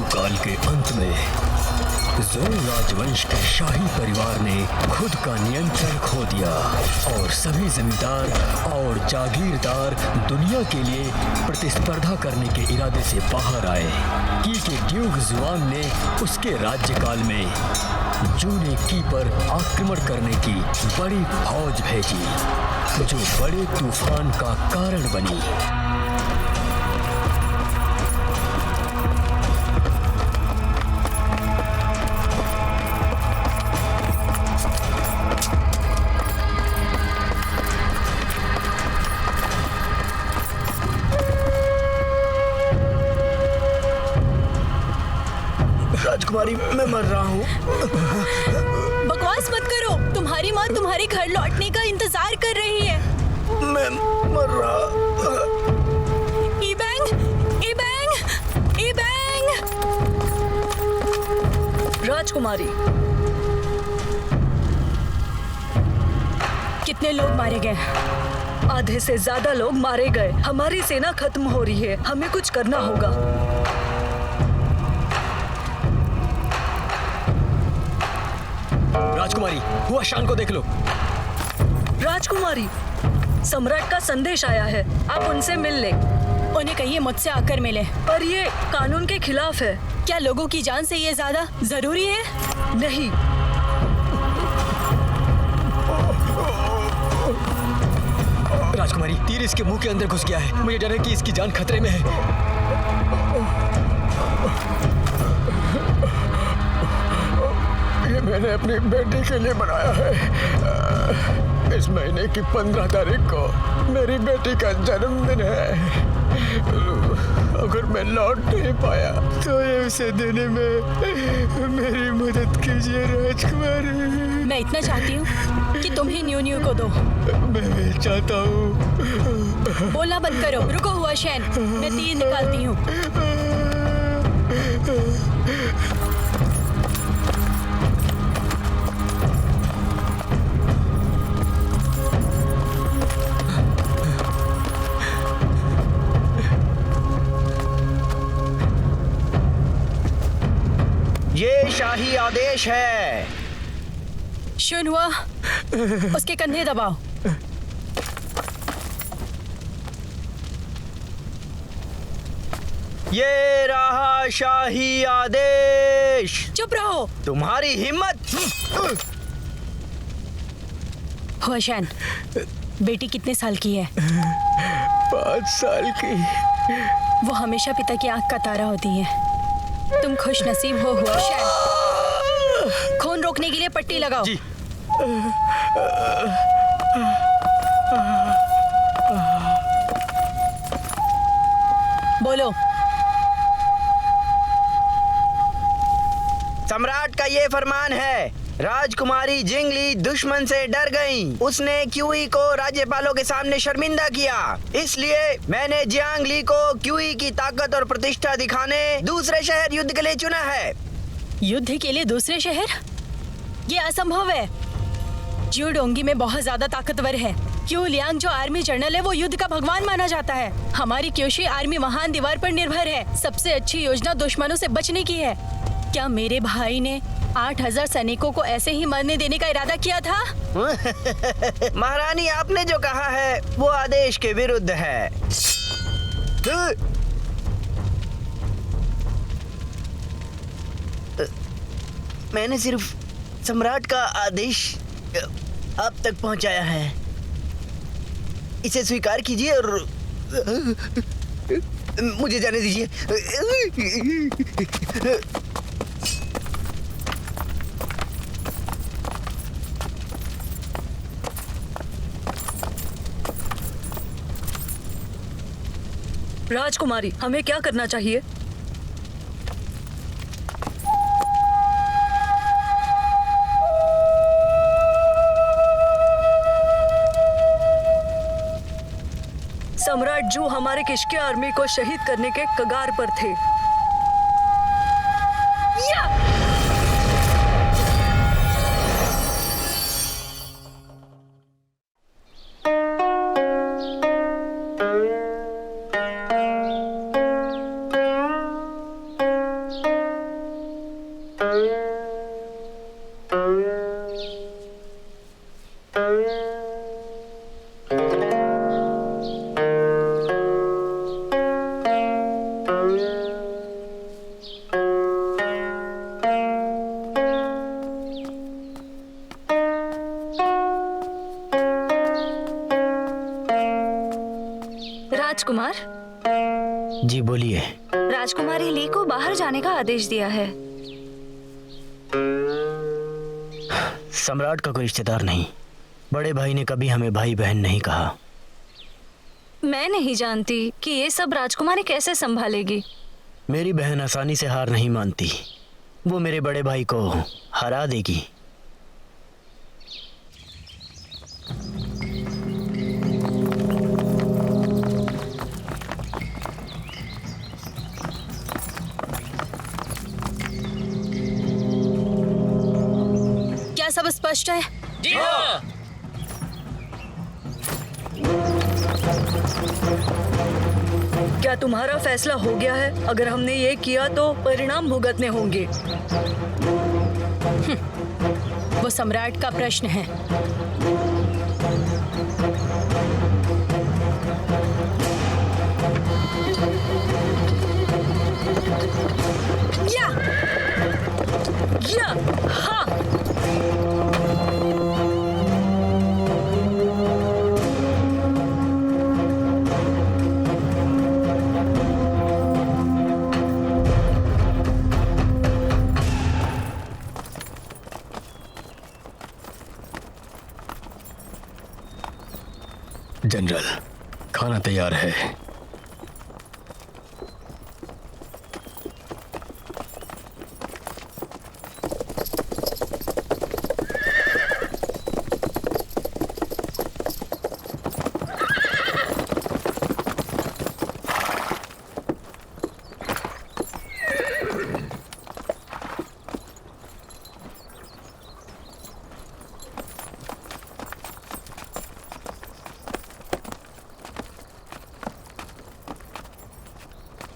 काल के अंत में जोर राजवंश के शाही परिवार ने खुद का नियंत्रण खो दिया और सभी जमींदार और जागीरदार दुनिया के लिए प्रतिस्पर्धा करने के इरादे से बाहर आए। की के ड्यूक जुआन ने उसके राज्यकाल में जूने की पर आक्रमण करने की बड़ी फौज भेजी, जो बड़े तूफान का कारण बनी। राजकुमारी, मैं मर रहा हूँ। बकवास मत करो। तुम्हारी माँ तुम्हारे घर लौटने का इंतजार कर रही है। मैं मर रहा। ईबैंग, ईबैंग, ईबैंग। राजकुमारी, कितने लोग मारे गए? आधे से ज्यादा लोग मारे गए। हमारी सेना खत्म हो रही है, हमें कुछ करना होगा। राजकुमारी, हुआ शान को देख लो। राजकुमारी, सम्राट का संदेश आया है, आप उनसे मिल ले। उन्हें कहिए मुझसे आकर मिले। पर ये कानून के खिलाफ है। क्या लोगों की जान से ये ज्यादा जरूरी है? नहीं। राजकुमारी, तीर इसके मुंह के अंदर घुस गया है। मुझे डर है कि इसकी जान खतरे में है। ये मैंने अपनी बेटी के लिए बनाया है। इस महीने की 15 तारीख को मेरी बेटी का जन्मदिन है। अगर मैं लौट नहीं पाया तो ये उसे देने में मेरी मदद कीजिए राजकुमारी। मैं इतना चाहती हूँ कि तुम ही न्यू न्यू को दो। मैं भी चाहता हूँ। बोलना बंद करो। रुको हुआ शैन, मैं तीर निकालती हूँ। ये शाही आदेश है। शुन हुआ, उसके कंधे दबाओ। ये रहा शाही आदेश। चुप रहो। तुम्हारी हिम्मत। हुआ शैन, बेटी कितने साल की है? 5 साल की। वो हमेशा पिता की आंख का तारा होती है। तुम खुश नसीब हो हुआ शैन। खून रोकने के लिए पट्टी लगाओ। जी। बोलो। सम्राट का ये फरमान है। राजकुमारी जिंगली दुश्मन से डर गईं। उसने क्यूई को राज्यपालों के सामने शर्मिंदा किया। इसलिए मैंने जियांगली को क्यूई की ताकत और प्रतिष्ठा दिखाने दूसरे शहर युद्ध के लिए चुना है। युद्ध के लिए दूसरे शहर? ये असंभव है। जियोडोंगी में बहुत ज्यादा ताकतवर है। क्यू लियांग जो आर्मी जनरल है वो युद्ध का भगवान माना जाता है। हमारी क्योशी आर्मी महान दीवार पर निर्भर है। सबसे अच्छी योजना दुश्मनों से बचने की है। क्या मेरे भाई ने 8000 सैनिकों को ऐसे ही मरने देने का इरादा किया था? महारानी, आपने जो कहा है वो आदेश के विरुद्ध है। मैंने सिर्फ सम्राट का आदेश आप तक पहुंचाया है। इसे स्वीकार कीजिए और मुझे जाने दीजिए। राजकुमारी, हमें क्या करना चाहिए? सम्राट जू हमारे किश्के आर्मी को शहीद करने के कगार पर थे। राजकुमार, जी बोलिए। राजकुमारी ली को बाहर जाने का आदेश दिया है। सम्राट का कोई रिश्तेदार नहीं। बड़े भाई ने कभी हमें भाई बहन नहीं कहा। मैं नहीं जानती कि ये सब राजकुमारी कैसे संभालेगी। मेरी बहन आसानी से हार नहीं मानती। वो मेरे बड़े भाई को हरा देगी। क्या सब स्पष्ट है? जी हाँ। क्या तुम्हारा फैसला हो गया है? अगर हमने ये किया तो परिणाम भुगतने होंगे। वो सम्राट का प्रश्न है। या हाँ। जनरल, खाना तैयार है।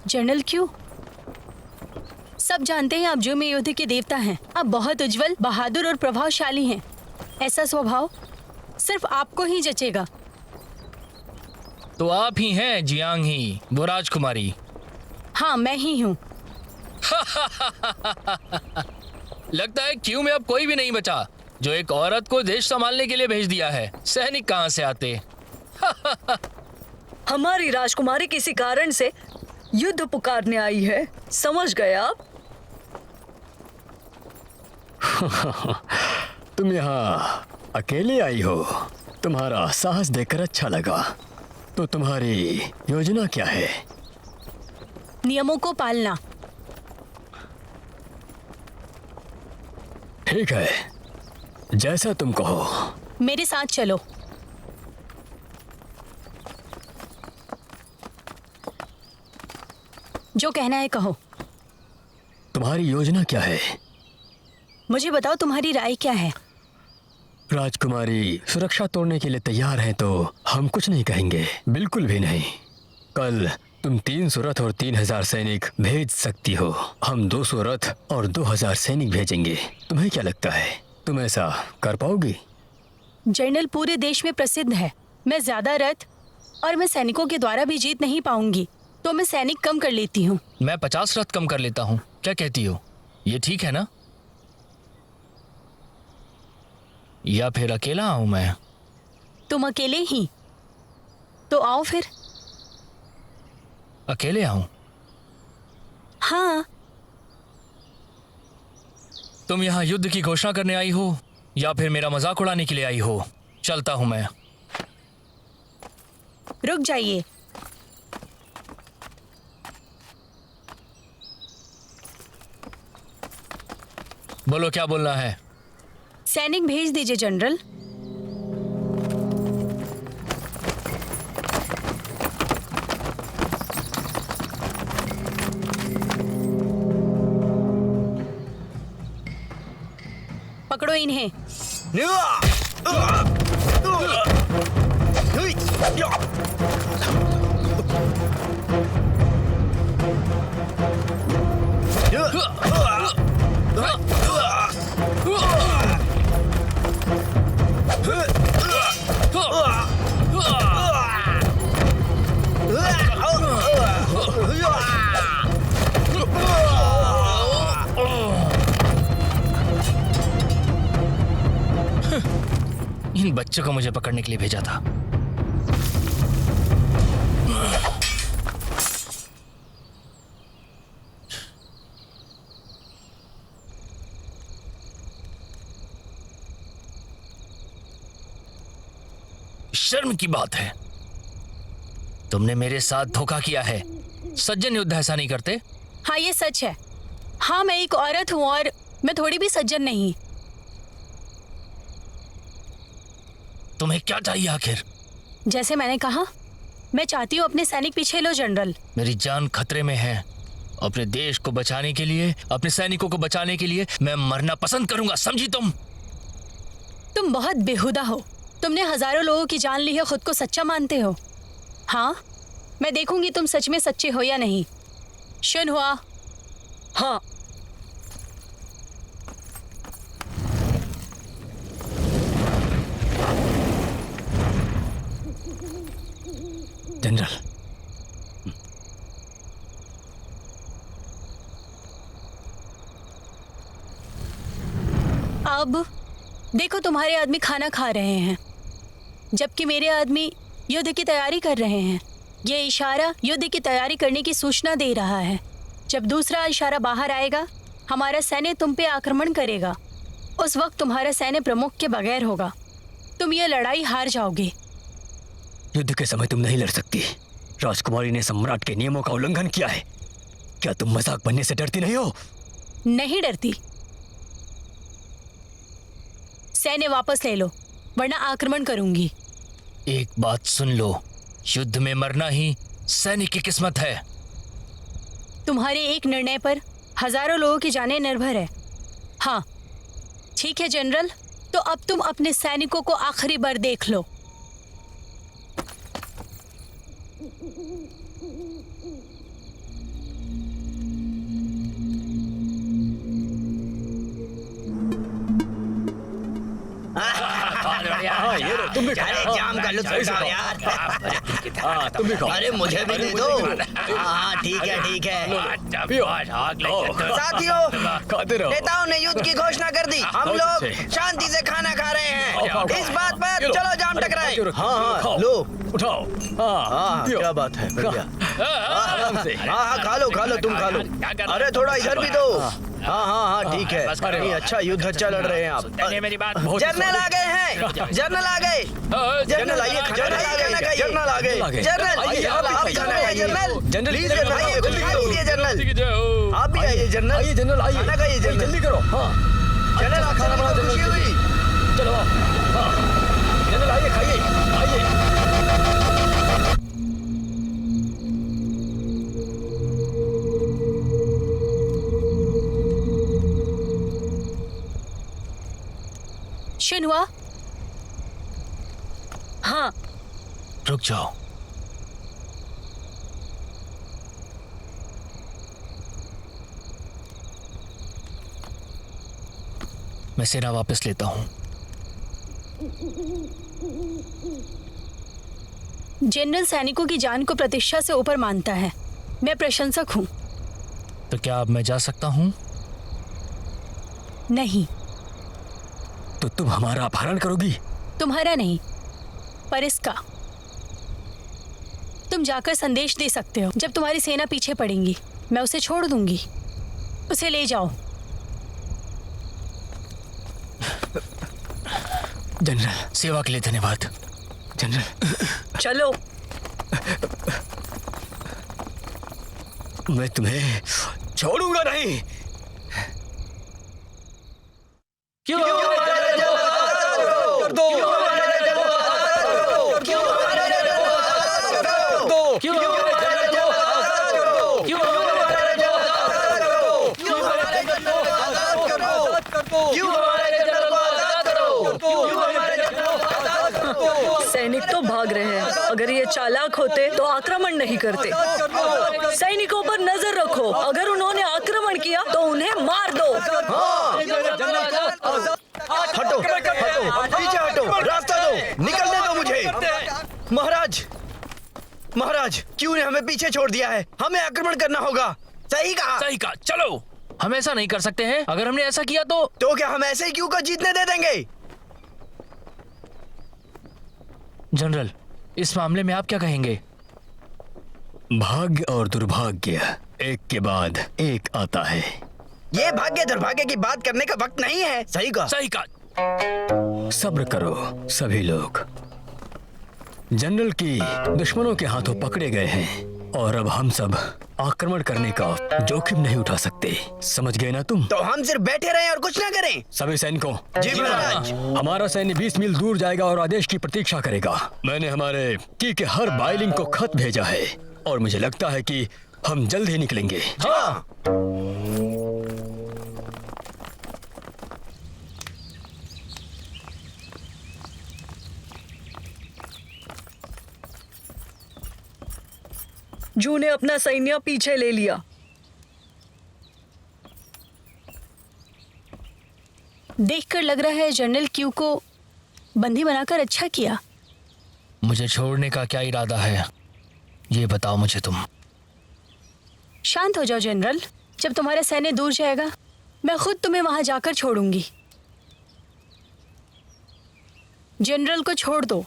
जनरल क्यों? सब जानते हैं आप जो में युद्ध के देवता हैं। आप बहुत उज्जवल, बहादुर और प्रभावशाली हैं। ऐसा स्वभाव सिर्फ आपको ही जचेगा। तो आप ही हैं जियांग ही, वो राजकुमारी। हाँ, मैं ही हूँ। लगता है क्यों में अब कोई भी नहीं बचा जो एक औरत को देश संभालने के लिए भेज दिया है। सैनिक कहाँ से आते? हमारी राजकुमारी किसी कारण से युद्ध पुकारने आई है, समझ गए आप? तुम यहाँ अकेले आई हो। तुम्हारा साहस देखकर अच्छा लगा। तो तुम्हारी योजना क्या है? नियमों को पालना। ठीक है, जैसा तुम कहो। मेरे साथ चलो। जो कहना है कहो। तुम्हारी योजना क्या है? मुझे बताओ, तुम्हारी राय क्या है? राजकुमारी सुरक्षा तोड़ने के लिए तैयार हैं तो हम कुछ नहीं कहेंगे, बिल्कुल भी नहीं। कल तुम 300 रथ और 3000 सैनिक भेज सकती हो। हम 200 रथ और 2000 सैनिक भेजेंगे। तुम्हें क्या लगता है, तुम ऐसा कर पाओगी? जनरल पूरे देश में प्रसिद्ध है। मैं ज्यादा रथ और मैं सैनिकों के द्वारा भी जीत नहीं पाऊंगी, तो मैं सैनिक कम कर लेती हूँ। मैं 50 रथ कम कर लेता हूँ। क्या कहती हो? ये ठीक है ना? या फिर अकेला आऊं मैं? तुम अकेले ही तो आओ फिर। अकेले आऊं? हाँ। तुम यहाँ युद्ध की घोषणा करने आई हो या फिर मेरा मजाक उड़ाने के लिए आई हो? चलता हूं मैं। रुक जाइए। बोलो, क्या बोलना है? सैनिक भेज दीजिए जनरल। पकड़ो इन्हें। इन बच्चों को मुझे पकड़ने के लिए भेजा था। शर्म की बात है। तुमने मेरे साथ धोखा किया है। सज्जन युद्ध ऐसा नहीं करते। हाँ, ये सच है। हाँ, मैं एक औरत हूँ और मैं थोड़ी भी सज्जन नहीं। तुम्हें क्या चाहिए आखिर? जैसे मैंने कहा, मैं चाहती हूँ अपने सैनिक पीछे लो जनरल। मेरी जान खतरे में है। अपने देश को बचाने के लिए, अपने सैनिकों को बचाने के लिए मैं मरना पसंद करूंगा, समझी तुम? तुम बहुत बेहुदा हो। तुमने हजारों लोगों की जान ली है, खुद को सच्चा मानते हो। हाँ, मैं देखूंगी तुम सच में सच्चे हो या नहीं। शिन्हुआ। हाँ, जनरल, अब देखो, तुम्हारे आदमी खाना खा रहे हैं जबकि मेरे आदमी युद्ध की तैयारी कर रहे हैं। ये इशारा युद्ध की तैयारी करने की सूचना दे रहा है। जब दूसरा इशारा बाहर आएगा, हमारा सैन्य तुम पे आक्रमण करेगा। उस वक्त तुम्हारा सैन्य प्रमुख के बगैर होगा। तुम ये लड़ाई हार जाओगे। युद्ध के समय तुम नहीं लड़ सकती। राजकुमारी ने सम्राट के नियमों का उल्लंघन किया है। क्या तुम मजाक बनने से डरती नहीं हो? नहीं डरती। सैन्य वापस ले लो, वरना आक्रमण करूंगी। एक बात सुन लो, युद्ध में मरना ही सैनिक की किस्मत है। तुम्हारे एक निर्णय पर हजारों लोगों की जानें निर्भर है। हाँ, ठीक है जनरल, तो अब तुम अपने सैनिकों को आखिरी बार देख लो। तुम भी अरे जाम का लुत्फ उठाओ यार। तुम भी खाओ। अरे मुझे भी दे दो। हाँ ठीक है ठीक है। साथियों, खाते रहो। नेताओं ने युद्ध की घोषणा कर दी। हम लोग शांति से खाना खा रहे हैं। इस बात पर चलो जाम टकराए। हाँ लो उठाओ। हाँ क्या बात है, बढ़िया। आराम से। हाँ खा लो तुम खा लो। अरे थोड़ा इधर भी दो। हाँ ठीक है। नहीं, अच्छा युद्ध अच्छा लड़ रहे हैं आप। मेरी बात। जर्नल आ गए हैं। जर्नल आ गए। जर्नल आइए, खाना खाइए। जर्नल आ गए। जर्नल आइए, आप खाना खाइए। जर्नल प्लीज जर्नल आइए, जर्नल आप भी आइए। जर्नल आइए जनरल, आइए। खाना खाइए जर्नल। जल्दी करो। हाँ जर्नल आप खाना बनाते खुशी हुई। चलो आओ। हाँ जनरल, आइए खाइए, आइए। शिन्हुआ। हाँ, रुक जाओ। मैं सेना वापस लेता हूं। जनरल सैनिकों की जान को प्रतिष्ठा से ऊपर मानता है। मैं प्रशंसक हूँ। तो क्या अब मैं जा सकता हूं? नहीं, तो तुम हमारा अपहरण करोगी? तुम्हारा नहीं, पर इसका। तुम जाकर संदेश दे सकते हो। जब तुम्हारी सेना पीछे पड़ेगी, मैं उसे छोड़ दूंगी। उसे ले जाओ। जनरल, सेवा के लिए धन्यवाद। जनरल, चलो। मैं तुम्हें छोड़ूंगा नहीं। क्यों? कर दो। सैनिक तो भाग रहे हैं। अगर ये चालाक होते तो आक्रमण नहीं करते। सैनिकों पर नजर रखो। अगर उन्होंने आक्रमण किया तो उन्हें मार दो। हटो पीछे हटो, रास्ता दो, निकलने दो मुझे। महाराज क्यों ने हमें पीछे छोड़ दिया है? हमें आक्रमण करना होगा। सही कहा। चलो, हम ऐसा नहीं कर सकते हैं। अगर हमने ऐसा किया तो क्या हम ऐसे ही क्यों को जीतने दे देंगे? जनरल, इस मामले में आप क्या कहेंगे? भाग्य और दुर्भाग्य एक के बाद एक आता है। ये भाग्य दुर्भाग्य की बात करने का वक्त नहीं है। सही कहा। सही कहा। सब्र करो सभी लोग। जनरल की दुश्मनों के हाथों पकड़े गए हैं और अब हम सब आक्रमण करने का जोखिम नहीं उठा सकते। समझ गए ना तुम? तो हम सिर्फ बैठे रहें और कुछ ना करें? सभी सैनिकों, जी महाराज। हमारा सैन्य 20 मील दूर जाएगा और आदेश की प्रतीक्षा करेगा। मैंने हमारे की के हर बाइलिंग को खत भेजा है और मुझे लगता है कि हम जल्द ही निकलेंगे। हाँ। जू ने अपना सैन्य पीछे ले लिया। देखकर लग रहा है जनरल क्यू को बंदी बनाकर अच्छा किया। मुझे छोड़ने का क्या इरादा है, ये बताओ मुझे तुम। शांत हो जाओ जनरल, जब तुम्हारा सैन्य दूर जाएगा मैं खुद तुम्हें वहां जाकर छोड़ूंगी। जनरल को छोड़ दो।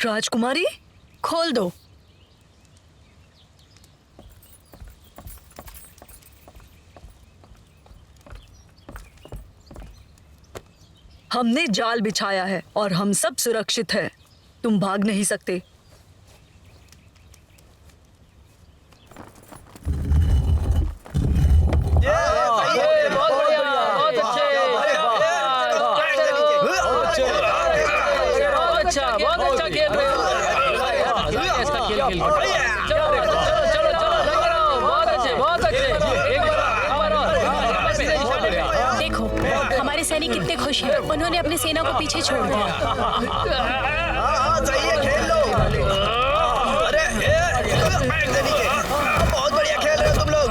राजकुमारी, खोल दो। हमने जाल बिछाया है और हम सब सुरक्षित हैं। तुम भाग नहीं सकते। देखो हमारे सैनिक कितने खुश हैं। उन्होंने अपनी सेना को पीछे छोड़ दिया। हाँ, सही है, खेल लो। अरे बहुत बढ़िया खेल रहे हो तुम लोग।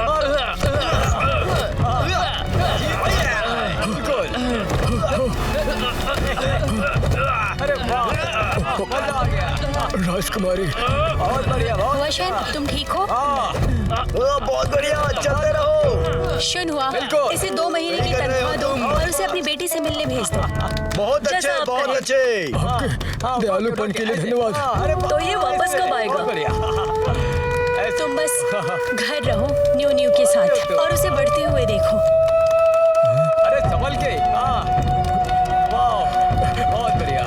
राजकुमारी, हुआ शायद तुम ठीक हो? बहुत बढ़िया, चलते रहो। शुन हुआ, बिल्कुल। इसे 2 महीने की कर रहे हो तनख्वाह दो तुम। और उसे अपनी बेटी से मिलने भेज दो। बहुत अच्छे, जैसा आप बहुत कहें। अच्छे। आपके दयालुपन के लिए धन्यवाद। तो ये वापस कब आएगा? तुम बस घर रहो न्यू न्यू के साथ और उसे बढ़ते हुए देखो। अरे संभल के। बहुत बढ़िया,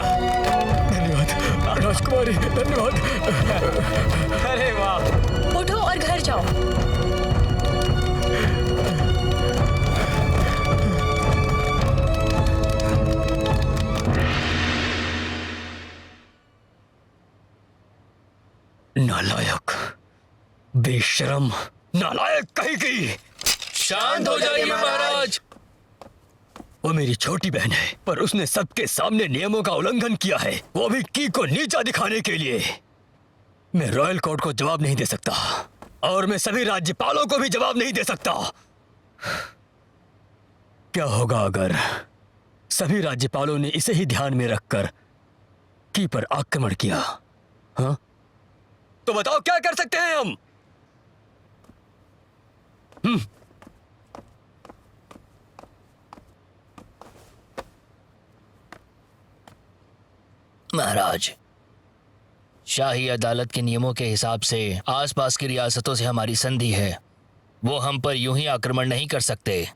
धन्यवाद राजकुमारी, धन्यवाद। अरे वाह। उठो और घर जाओ। नालायक, बेशरम, नालायक कहेगी। शांत हो जाइए महाराज। वो मेरी छोटी बहन है, पर उसने सबके सामने नियमों का उल्लंघन किया है, वो भी की को नीचा दिखाने के लिए। मैं रॉयल कोर्ट को जवाब नहीं दे सकता और मैं सभी राज्यपालों को भी जवाब नहीं दे सकता। क्या होगा अगर सभी राज्यपालों ने इसे ही ध्यान में रखकर की पर आक्रमण किया? हाँ, तो बताओ क्या कर सकते हैं हम? महाराज, शाही अदालत के नियमों के हिसाब से आसपास की रियासतों से हमारी संधि है। वो हम पर यूं ही आक्रमण नहीं कर सकते।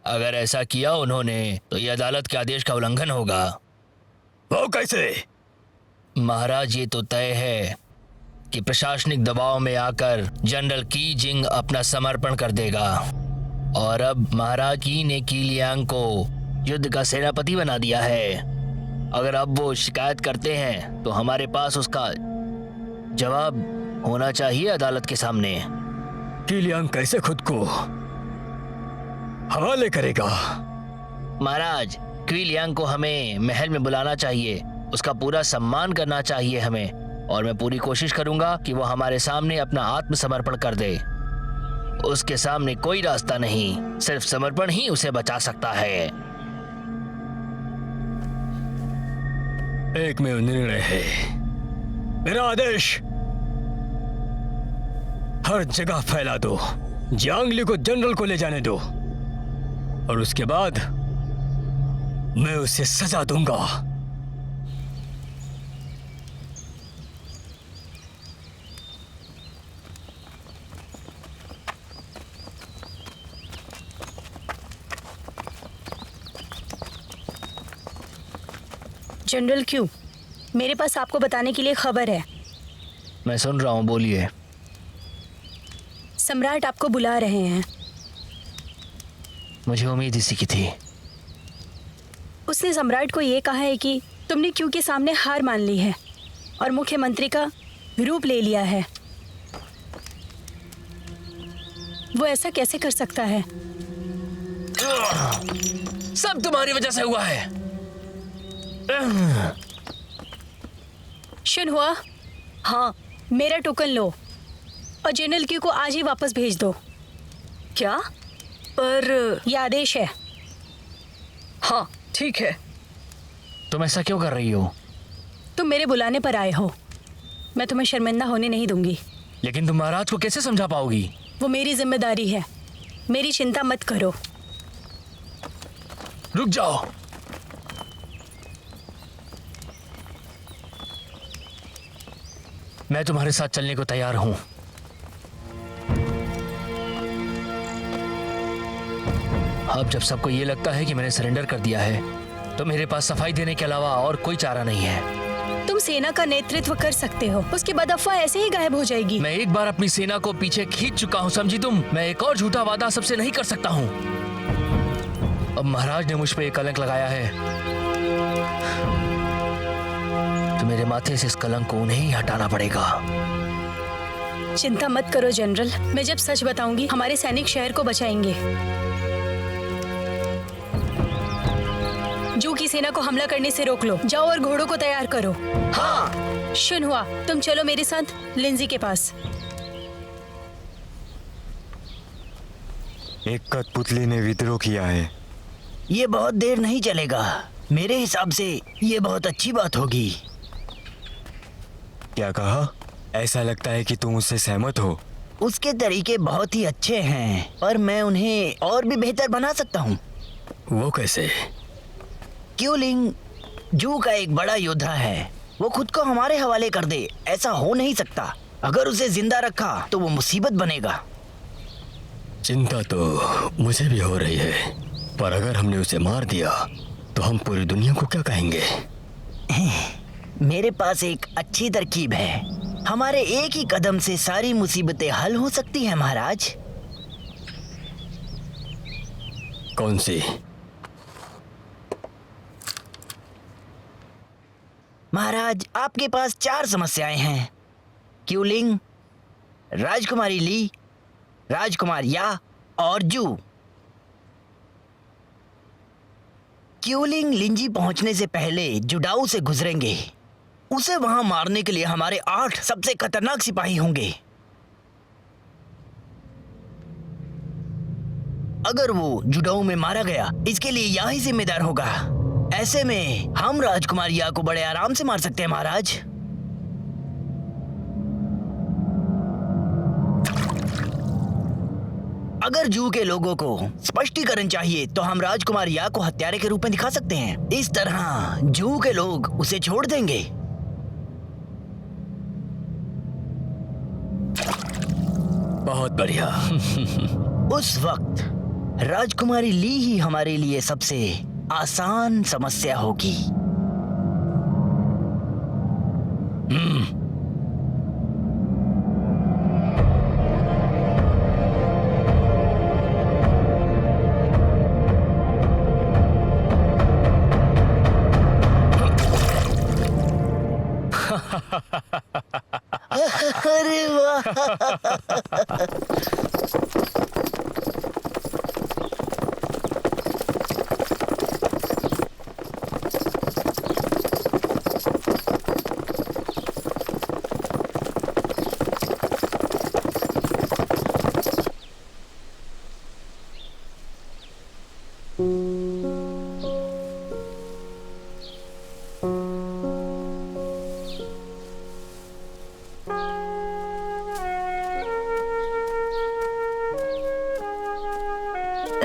अगर ऐसा किया उन्होंने तो ये अदालत के आदेश का उल्लंघन होगा। वो कैसे? महाराज, ये तो तय है कि प्रशासनिक दबाव में आकर जनरल की जिंग अपना समर्पण कर देगा और अब महाराज की ने की लियांग को युद्ध का सेनापति बना दिया है। अगर अब वो शिकायत करते हैं तो हमारे पास उसका जवाब होना चाहिए अदालत के सामने। की लियांग कैसे खुद को हवाले करेगा? महाराज, क्वी लियांग को हमें महल में बुलाना चाहिए, उसका पूरा सम्मान करना चाहिए हमें, और मैं पूरी कोशिश करूंगा कि वो हमारे सामने अपना आत्मसमर्पण कर दे। उसके सामने कोई रास्ता नहीं, सिर्फ समर्पण ही उसे बचा सकता है। एक में निर्णय है, मेरा आदेश हर जगह फैला दो। जियांगली को जनरल को ले जाने दो और उसके बाद मैं उसे सजा दूंगा। जनरल क्यू, मेरे पास आपको बताने के लिए खबर है। मैं सुन रहा हूँ, बोलिए। सम्राट आपको बुला रहे हैं। मुझे उम्मीद इसी की थी। उसने सम्राट को ये कहा है कि तुमने क्यू के सामने हार मान ली है और मुख्यमंत्री का रूप ले लिया है। वो ऐसा कैसे कर सकता है? सब तुम्हारी वजह से हुआ है। सुन हुआ? हाँ, मेरा टोकन लो और जनरल क्यू को आज ही वापस भेज दो। क्या? पर ये आदेश है। हाँ ठीक है। तुम ऐसा क्यों कर रही हो? तुम मेरे बुलाने पर आए हो, मैं तुम्हें शर्मिंदा होने नहीं दूंगी। लेकिन तुम महाराज को कैसे समझा पाओगी? वो मेरी जिम्मेदारी है, मेरी चिंता मत करो। रुक जाओ। मैं तुम्हारे साथ चलने को तैयार हूं। अब जब सबको ये लगता है कि मैंने सरेंडर कर दिया है तो मेरे पास सफाई देने के अलावा और कोई चारा नहीं है। तुम सेना का नेतृत्व कर सकते हो, उसके बाद अफवाह ऐसे ही गायब हो जाएगी। मैं एक बार अपनी सेना को पीछे खींच चुका हूं, समझी तुम? मैं एक और झूठा वादा सबसे नहीं कर सकता हूं। अब महाराज ने मुझ पे एक कलंक लगाया है तो मेरे माथे से इस कलंक को उन्हें ही हटाना पड़ेगा। चिंता मत करो जनरल, मैं जब सच बताऊंगी हमारे सैनिक शहर को बचाएंगे। जू की सेना को हमला करने से रोक लो। जाओ और घोड़ों को तैयार करो। हाँ। सुन हुआ, तुम चलो मेरे साथ लिंजी के पास। एक कठपुतली ने विद्रोह किया है। ये बहुत देर नहीं चलेगा। मेरे हिसाब से ये बहुत अच्छी बात होगी। क्या कहा? ऐसा लगता है कि तुम उससे सहमत हो। उसके तरीके बहुत ही अच्छे हैं, पर मैं उन्हें और भी बेहतर बना सकता हूँ। वो कैसे? क्यूलिंग जू का एक बड़ा योद्धा है। वो खुद को हमारे हवाले कर दे, ऐसा हो नहीं सकता। अगर उसे जिंदा रखा तो वो मुसीबत बनेगा। चिंता तो मुझे भी हो रही है, पर अगर हमने उसे मार दिया तो हम पूरी दुनिया को क्या कहेंगे? मेरे पास एक अच्छी तरकीब है। हमारे एक ही कदम से सारी मुसीबतें हल हो सकती हैं महाराज। कौन सी? महाराज, आपके पास 4 समस्याएं हैं। क्यूलिंग, राजकुमारी ली, राजकुमार या और जू। क्यूलिंग लिंजी पहुंचने से पहले जुडाऊ से गुजरेंगे। उसे वहां मारने के लिए हमारे 8 सबसे खतरनाक सिपाही होंगे। अगर वो जुडाऊ में मारा गया, इसके लिए या ही जिम्मेदार होगा। ऐसे में हम राजकुमार या को बड़े आराम से मार सकते हैं महाराज। अगर जू के लोगों को स्पष्टीकरण चाहिए तो हम राजकुमार या को हत्यारे के रूप में दिखा सकते हैं। इस तरह जू के लोग उसे छोड़ देंगे। बहुत बढ़िया। उस वक्त राजकुमारी ली ही हमारे लिए सबसे आसान समस्या होगी। अरे वाह!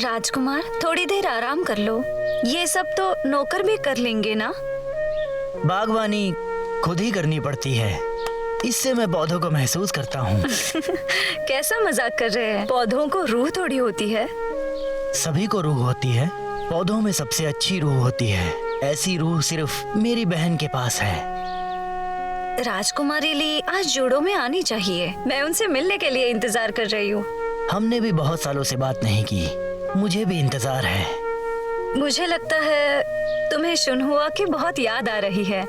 राजकुमार, थोड़ी देर आराम कर लो। ये सब तो नौकर भी कर लेंगे ना? बागवानी खुद ही करनी पड़ती है। इससे मैं पौधों को महसूस करता हूँ। कैसा मजाक कर रहे हैं? पौधों को रूह थोड़ी होती है। सभी को रूह होती है। पौधों में सबसे अच्छी रूह होती है। ऐसी रूह सिर्फ मेरी बहन के पास है। राजकुमारी ली आज जूडो में आनी चाहिए। मैं उनसे मिलने के लिए इंतजार कर रही हूँ। हमने भी बहुत सालों से बात नहीं की, मुझे भी इंतजार है। मुझे लगता है तुम्हें शुनहुआ की बहुत याद आ रही है।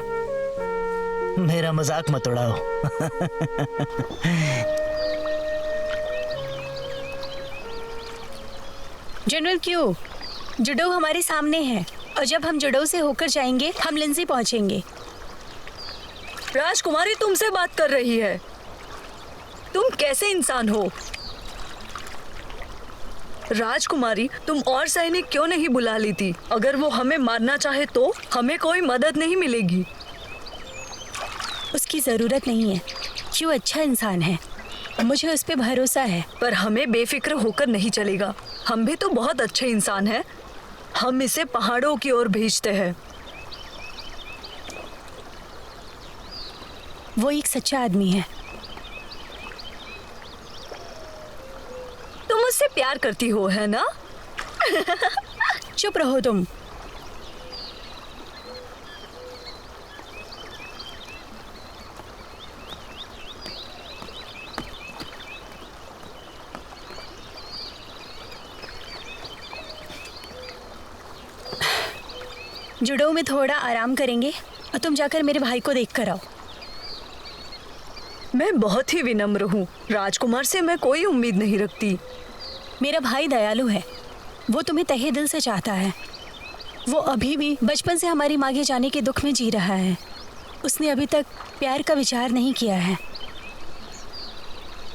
मेरा मजाक मत उड़ाओ। जनरल क्यू, जुडो हमारे सामने है और जब हम जुडो से होकर जाएंगे हम लिंजी पहुंचेंगे। राजकुमारी तुमसे बात कर रही है। तुम कैसे इंसान हो? राजकुमारी, तुम और सैनिक क्यों नहीं बुला लेती? अगर वो हमें मारना चाहे तो हमें कोई मदद नहीं मिलेगी। उसकी जरूरत नहीं है, क्यों अच्छा इंसान है, मुझे उस पे भरोसा है। पर हमें बेफिक्र होकर नहीं चलेगा। हम भी तो बहुत अच्छे इंसान हैं। हम इसे पहाड़ों की ओर भेजते हैं। वो एक सच्चा आदमी है। तुम उससे प्यार करती हो, है ना? चुप रहो तुम। जुडो में थोड़ा आराम करेंगे और तुम जाकर मेरे भाई को देख कर आओ। मैं बहुत ही विनम्र हूँ। राजकुमार से मैं कोई उम्मीद नहीं रखती। मेरा भाई दयालु है, वो तुम्हें तहे दिल से चाहता है। वो अभी भी बचपन से हमारी माँ के जाने के दुख में जी रहा है। उसने अभी तक प्यार का विचार नहीं किया है।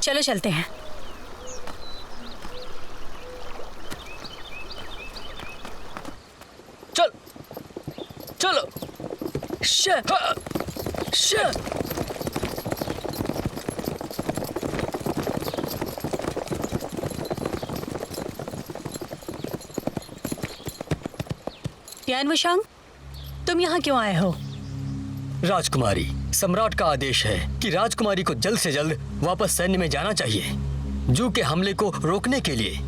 चलो चलते हैं। चल चलो। यान वशांग, तुम यहाँ क्यों आए हो? राजकुमारी, सम्राट का आदेश है कि राजकुमारी को जल्द से जल्द वापस सैन्य में जाना चाहिए, जू के हमले को रोकने के लिए।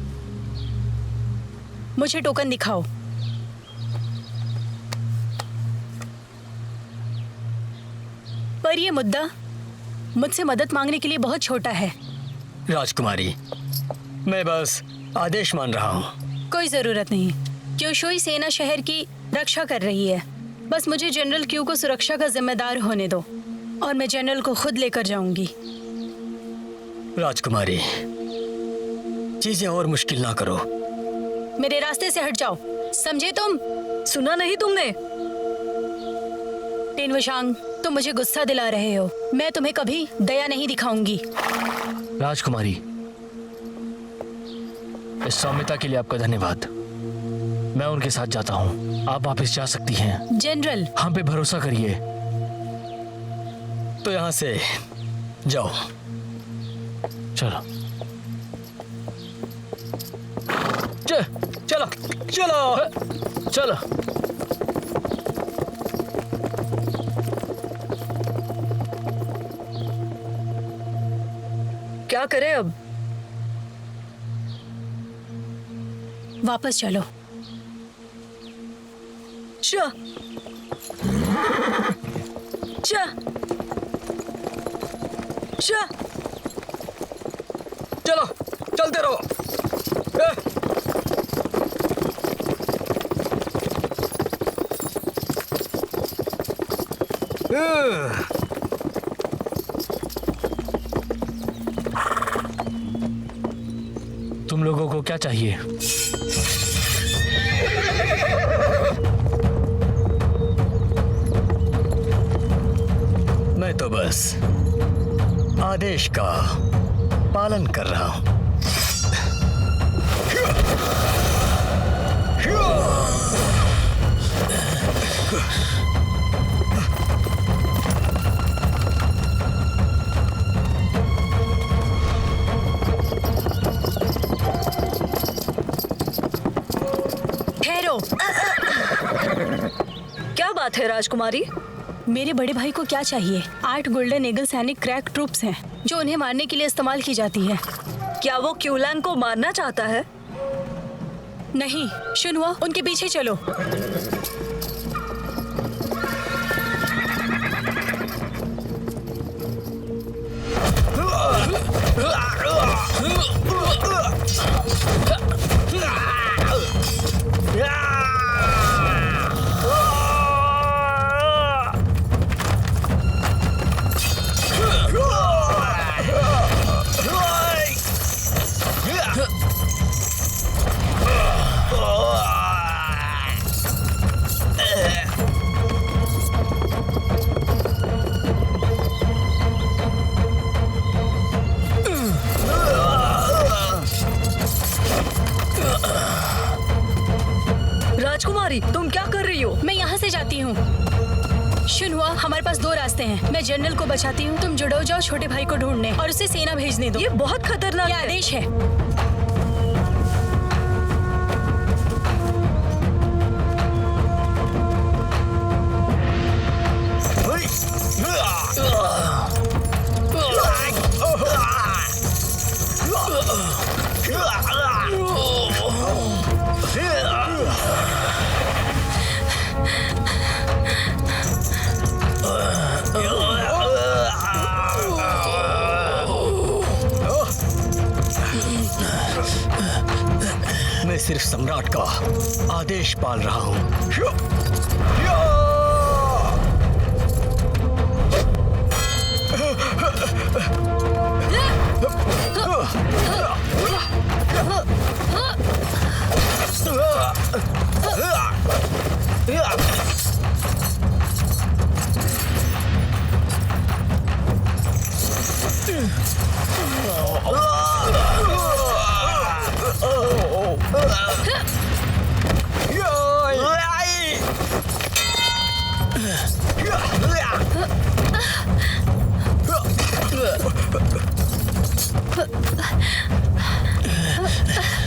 मुझे टोकन दिखाओ। पर ये मुद्दा मुझसे मदद मांगने के लिए बहुत छोटा है। राजकुमारी, मैं बस आदेश मान रहा हूँ। कोई जरूरत नहीं। क्योशोई सेना शहर की रक्षा कर रही है। बस मुझे जनरल क्यू को सुरक्षा का जिम्मेदार होने दो और मैं जनरल को खुद लेकर जाऊंगी। राजकुमारी, चीजें और मुश्किल ना करो। मेरे रास्ते से हट जाओ, समझे तुम? सुना नहीं तुमने? टेन वशांग, तुम मुझे गुस्सा दिला रहे हो। मैं तुम्हें कभी दया नहीं दिखाऊंगी। राजकुमारी, इस सौम्यता के लिए आपका धन्यवाद। मैं उनके साथ जाता हूँ, आप वापस जा सकती हैं। जनरल, हम पे भरोसा करिए। तो यहाँ से जाओ। चलो चलो चलो चलो। क्या करें अब? वापस चलो। चा चा चा चलो, चलते रहो। तुम लोगों को क्या चाहिए? मैं तो बस आदेश का पालन कर रहा हूं। ठहरो। क्या बात है राजकुमारी? मेरे बड़े भाई को क्या चाहिए? 8 गोल्डन ईगल सैनिक क्रैक ट्रूप्स हैं जो उन्हें मारने के लिए इस्तेमाल की जाती है। क्या वो क्यूलैंग को मारना चाहता है? नहीं, शुनहुआ, उनके पीछे चलो। क्वेश्चन हुआ, हमारे पास 2 रास्ते हैं। मैं जनरल को बचाती हूँ, तुम जुड़ो जाओ छोटे भाई को ढूंढने और उसे सेना भेजने दो। ये बहुत खतरनाक ये है। आदेश है। मैं सिर्फ सम्राट का आदेश पाल रहा हूँ।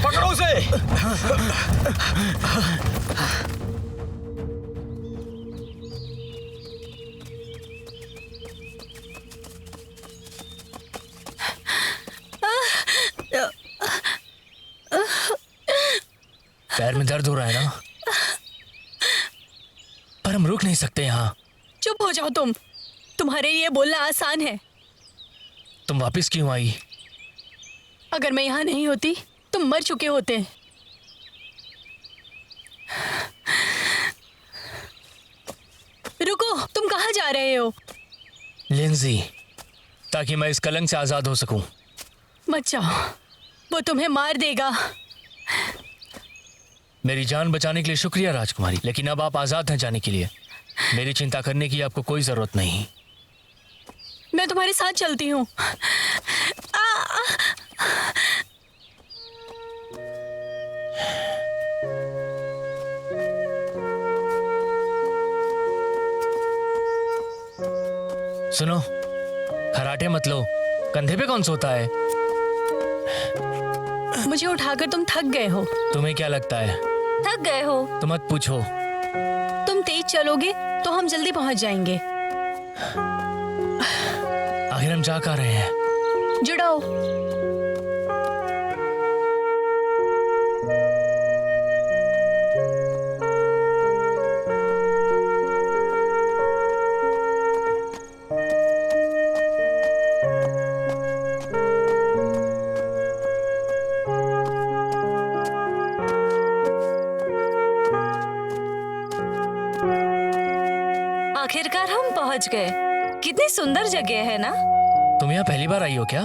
पकड़ो उसे। पैर में दर्द हो रहा है ना? पर हम रुक नहीं सकते यहाँ। चुप हो जाओ तुम। तुम्हारे लिए बोलना आसान है। तुम वापस क्यों आई? अगर मैं यहाँ नहीं होती तुम मर चुके होते। रुको, तुम कहाँ जा रहे हो? लिंजी, ताकि मैं इस कलंक से आजाद हो सकूं। मत जाओ, वो तुम्हें मार देगा। मेरी जान बचाने के लिए शुक्रिया राजकुमारी, लेकिन अब आप आजाद हैं जाने के लिए। मेरी चिंता करने की आपको कोई जरूरत नहीं। मैं तुम्हारे साथ चलती हूँ। सुनो, खराटे मत लो। कंधे पे कौन सोता है? मुझे उठाकर तुम थक गए हो। तुम्हें क्या लगता है? थक गए हो? तो मत पूछो। तुम तेज चलोगे तो हम जल्दी पहुंच जाएंगे। आखिर हम जा कहाँ रहे हैं? जुड़ो। आखिरकार हम पहुंच गए। कितनी सुंदर जगह है ना? तुम यहाँ पहली बार आई हो क्या?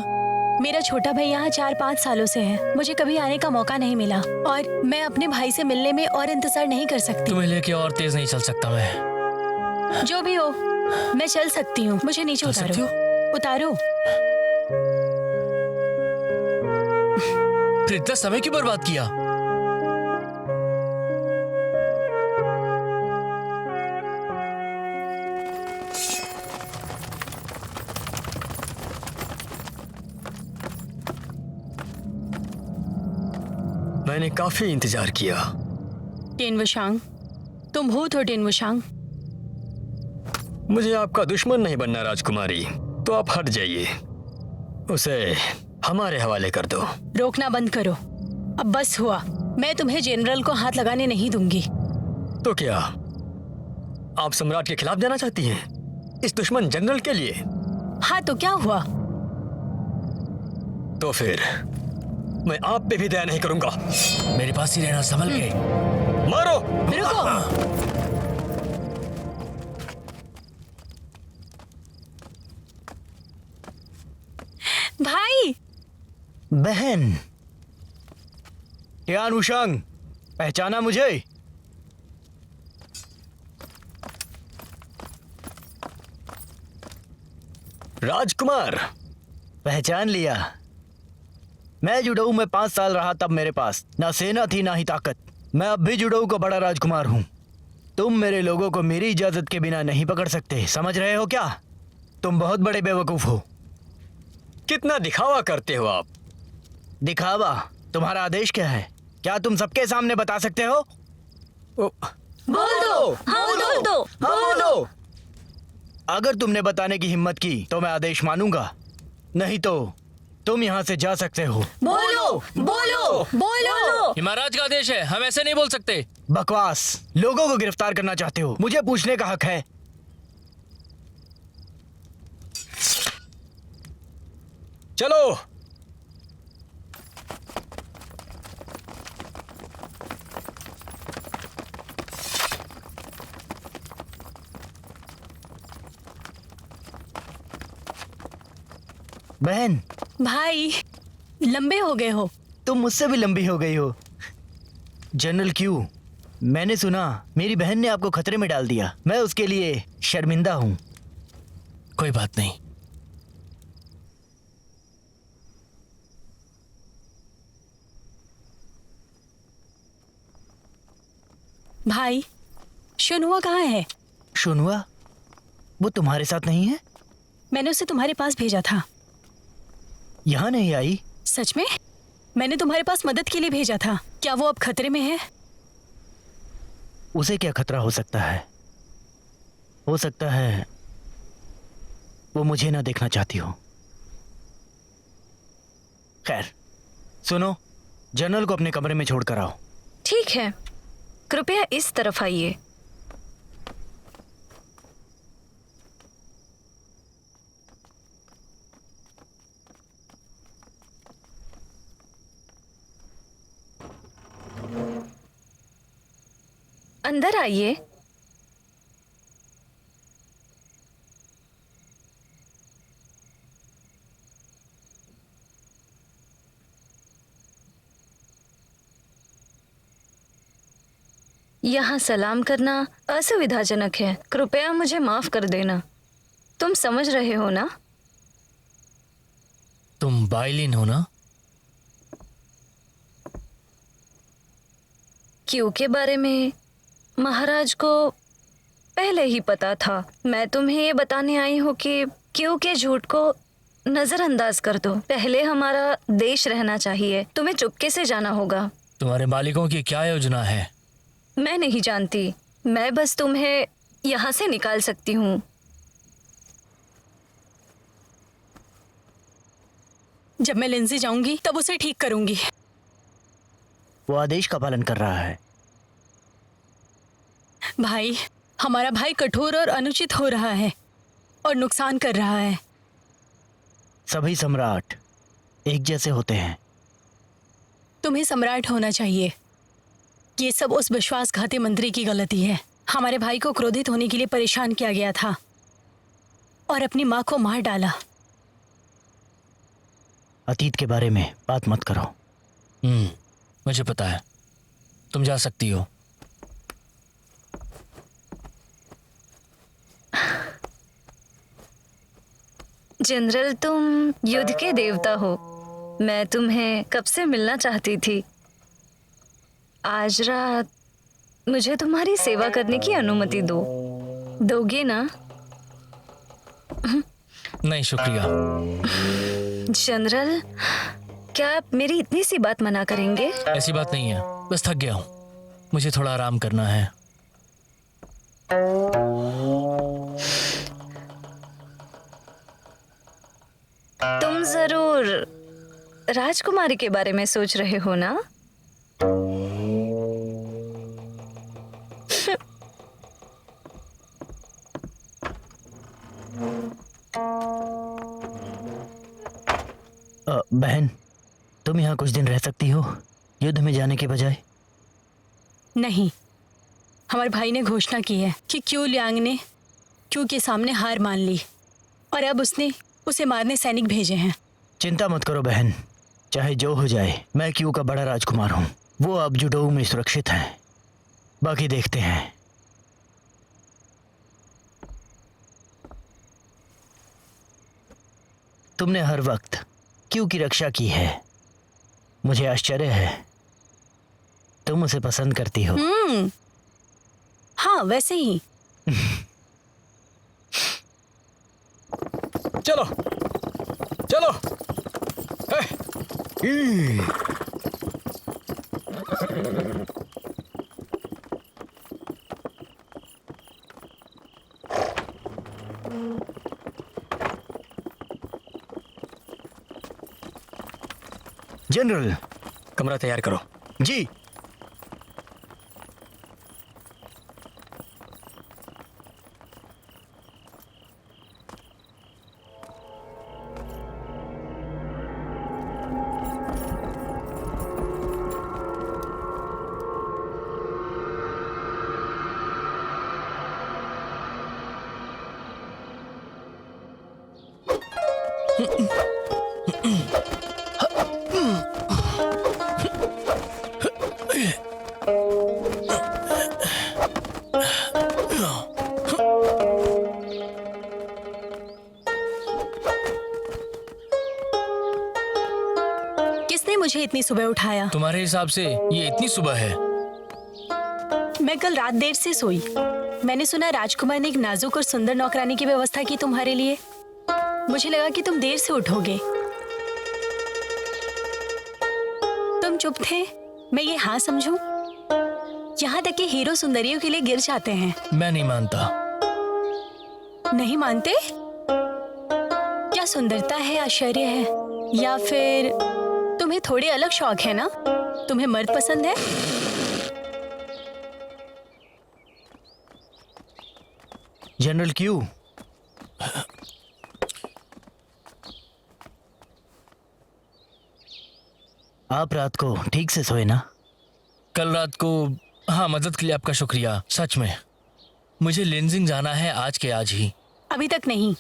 मेरा छोटा भाई यहाँ 4-5 सालों से है। मुझे कभी आने का मौका नहीं मिला और मैं अपने भाई से मिलने में और इंतजार नहीं कर सकती। तुम्हें लेके और तेज नहीं चल सकता मैं। जो भी हो, मैं चल सकती हूँ। मुझे नीचे चल सकती उतारो। उतारो। फिर इतना समय क्यों बर्बाद किया? मैंने काफी इंतजार किया। टेन वुशांग, तुम हो तो टेन वुशांग। मुझे आपका दुश्मन नहीं बनना राजकुमारी, तो आप हट जाइए। उसे हमारे हवाले कर दो। रोकना बंद करो। अब बस हुआ। मैं तुम्हें जनरल को हाथ लगाने नहीं दूंगी। तो क्या आप सम्राट के खिलाफ जाना चाहती हैं? इस दुश्मन जनरल के लिए? हाँ तो क्या हुआ? तो फिर मैं आप पे भी दया नहीं करूंगा। मेरे पास ही रहना, संभल के। मारो। रुको। भाई। बहन टियान वुशांग, पहचाना मुझे? राजकुमार, पहचान लिया। मैं जुडोऊ में 5 साल रहा, तब मेरे पास ना सेना थी ना ही ताकत। मैं अब भी जुडोऊ का बड़ा राजकुमार हूँ। तुम मेरे लोगों को मेरी इजाजत के बिना नहीं पकड़ सकते, समझ रहे हो क्या? तुम बहुत बड़े बेवकूफ हो। कितना दिखावा करते हो आप। दिखावा? तुम्हारा आदेश क्या है? क्या तुम सबके सामने बता सकते हो? ओ, बोल दो, हाँ बोल दो, बोलो। अगर तुमने बताने की हिम्मत की तो मैं आदेश मानूंगा, नहीं तो तुम यहाँ से जा सकते हो। बोलो, बोलो, बोलो। ये महाराज का आदेश है, हम ऐसे नहीं बोल सकते। बकवास। लोगों को गिरफ्तार करना चाहते हो, मुझे पूछने का हक है। चलो। बहन, भाई, लंबे हो गए हो। तुम मुझसे भी लंबी हो गई हो। जनरल क्यू, मैंने सुना मेरी बहन ने आपको खतरे में डाल दिया। मैं उसके लिए शर्मिंदा हूँ। कोई बात नहीं। भाई, शुनहुआ कहाँ है? शुनहुआ? वो तुम्हारे साथ नहीं है? मैंने उसे तुम्हारे पास भेजा था। यहाँ नहीं आई? सच में? मैंने तुम्हारे पास मदद के लिए भेजा था। क्या वो अब खतरे में है? उसे क्या खतरा हो सकता है? हो सकता है वो मुझे ना देखना चाहती हो। खैर, सुनो, जनरल को अपने कमरे में छोड़कर आओ। ठीक है, कृपया इस तरफ आइए। अंदर आइए। यहाँ सलाम करना असुविधाजनक है, कृपया मुझे माफ कर देना। तुम समझ रहे हो ना? तुम बाइलिन हो ना? क्यू के बारे में महाराज को पहले ही पता था। मैं तुम्हें ये बताने आई हूँ कि क्यू के झूठ को नजरअंदाज कर दो। पहले हमारा देश रहना चाहिए। तुम्हें चुपके से जाना होगा। तुम्हारे मालिकों की क्या योजना है? मैं नहीं जानती, मैं बस तुम्हें यहाँ से निकाल सकती हूँ। जब मैं लिंजी जाऊंगी तब उसे ठीक करूंगी। वो आदेश का पालन कर रहा है। भाई, हमारा भाई कठोर और अनुचित हो रहा है और नुकसान कर रहा है। सभी सम्राट एक जैसे होते हैं। तुम्हें सम्राट होना चाहिए। ये सब उस विश्वासघाती मंत्री की गलती है। हमारे भाई को क्रोधित होने के लिए परेशान किया गया था और अपनी माँ को मार डाला। अतीत के बारे में बात मत करो। मुझे पता है। तुम जा सकती हो। जनरल, तुम युद्ध के देवता हो। मैं तुम्हें कब से मिलना चाहती थी। आज रात मुझे तुम्हारी सेवा करने की अनुमति दो। दोगे ना? नहीं, शुक्रिया। जनरल, क्या आप मेरी इतनी सी बात मना करेंगे? ऐसी बात नहीं है, बस थक गया हूँ। मुझे थोड़ा आराम करना है। तुम जरूर राजकुमारी के बारे में सोच रहे हो ना? बहन, तुम यहाँ कुछ दिन रह सकती हो युद्ध में जाने के बजाय। नहीं, हमारे भाई ने घोषणा की है कि क्यू लियांग ने क्यू के सामने हार मान ली और अब उसने उसे मारने सैनिक भेजे हैं। चिंता मत करो बहन, चाहे जो हो जाए, मैं क्यू का बड़ा राजकुमार हूँ। वो अब जुडोऊ में सुरक्षित हैं। बाकी देखते हैं। तुमने हर वक्त क्यू की रक्षा की है। मुझे आश्चर्य है तुम उसे पसंद करती हो। हाँ वैसे ही। चलो चलो। जनरल। कमरा तैयार करो। जी। किसने मुझे इतनी सुबह उठाया? तुम्हारे हिसाब से ये इतनी सुबह है? मैं कल रात देर से सोई। मैंने सुना राजकुमार ने एक नाजुक और सुंदर नौकरानी की व्यवस्था की तुम्हारे लिए। मुझे लगा कि तुम देर से उठोगे। तुम चुप थे, मैं ये हाँ समझूं? यहाँ तक कि हीरो सुंदरियों के लिए गिर जाते हैं। मैं नहीं मानता। नहीं मानते? क्या सुंदरता है, आश्चर्य है, या फिर तुम्हें थोड़े अलग शौक है ना? तुम्हें मर्द पसंद है? जनरल क्यू, आप रात को ठीक से सोए ना? कल रात को, हाँ, मदद के लिए आपका शुक्रिया। सच में मुझे लेंजिंग जाना है आज के आज ही। अभी तक नहीं।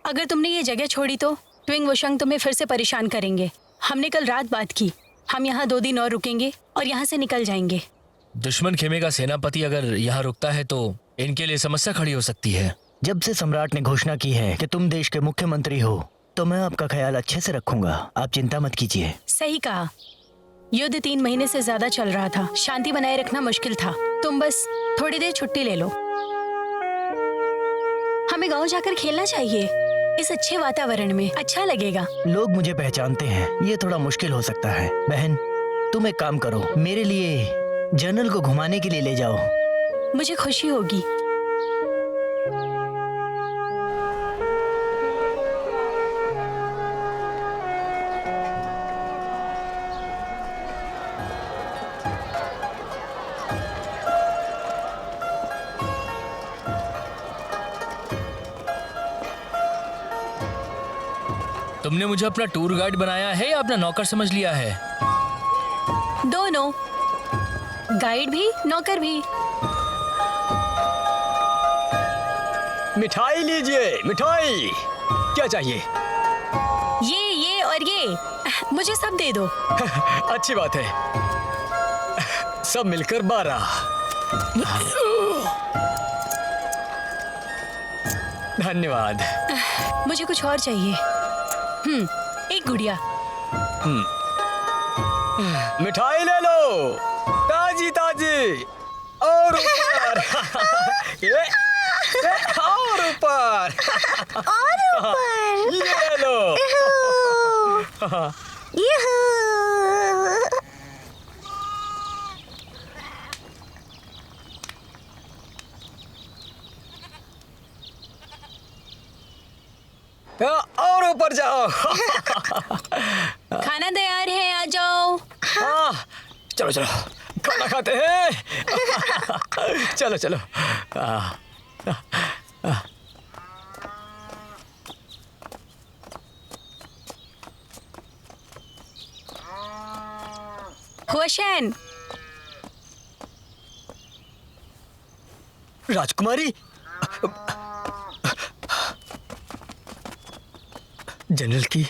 अगर तुमने ये जगह छोड़ी तो ट्विंग वशंग तुम्हें फिर से परेशान करेंगे। हमने कल रात बात की, हम यहाँ 2 दिन और रुकेंगे और यहाँ से निकल जाएंगे। दुश्मन खेमे का सेनापति अगर यहाँ रुकता है तो इनके लिए समस्या खड़ी हो सकती है। जब से सम्राट ने घोषणा की है कि तुम देश के मुख्यमंत्री हो, तो मैं आपका ख्याल अच्छे से रखूंगा। आप चिंता मत कीजिए। सही कहा। युद्ध 3 महीने से ज्यादा चल रहा था। शांति बनाए रखना मुश्किल था। तुम बस थोड़ी देर छुट्टी ले लो। हमें गांव जाकर खेलना चाहिए। इस अच्छे वातावरण में अच्छा लगेगा। लोग मुझे पहचानते हैं, ये थोड़ा मुश्किल हो सकता है। बहन, तुम एक काम करो, मेरे लिए जनरल को घुमाने के लिए ले जाओ। मुझे खुशी होगी। तुमने मुझे अपना टूर गाइड बनाया है या अपना नौकर समझ लिया है? दोनों, गाइड भी नौकर भी। मिठाई लीजिए, मिठाई। क्या चाहिए? ये और ये, मुझे सब दे दो। अच्छी बात है। सब मिलकर 12। धन्यवाद। मुझे कुछ और चाहिए। एक गुड़िया। मिठाई ले लो, ताजी ताजी। और ऊपर। और ऊपर। ये लो। और ऊपर जाओ। खाना तैयार है, आ जाओ। हाँ, चलो चलो खाना खाते हैं। चलो चलो। हुआशेन। राजकुमारी, जनरल की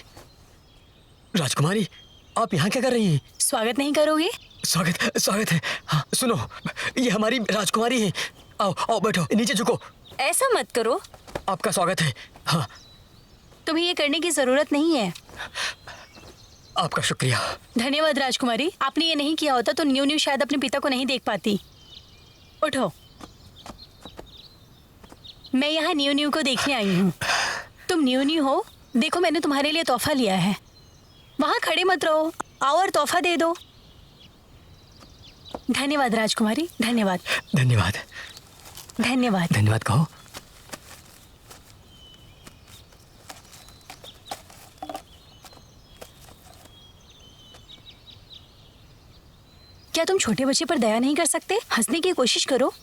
राजकुमारी, आप यहाँ क्या कर रही हैं? स्वागत नहीं करोगे? स्वागत है। हाँ, सुनो, ये हमारी राजकुमारी है। आओ आओ, बैठो, नीचे झुको। ऐसा मत करो। आपका स्वागत है। हाँ, तुम्हें ये करने की जरूरत नहीं है। आपका शुक्रिया। धन्यवाद राजकुमारी। आपने ये नहीं किया होता तो न्यू शायद अपने पिता को नहीं देख पाती। उठो। मैं यहाँ न्यू न्यू को देखने आई हूँ। तुम न्यू न्यू हो? देखो मैंने तुम्हारे लिए तोहफा लिया है। वहाँ खड़े मत रहो, आओ और तोहफा दे दो। धन्यवाद राजकुमारी, धन्यवाद। धन्यवाद। धन्यवाद। धन्यवाद कहो। क्या तुम छोटे बच्चे पर दया नहीं कर सकते? हंसने की कोशिश करो।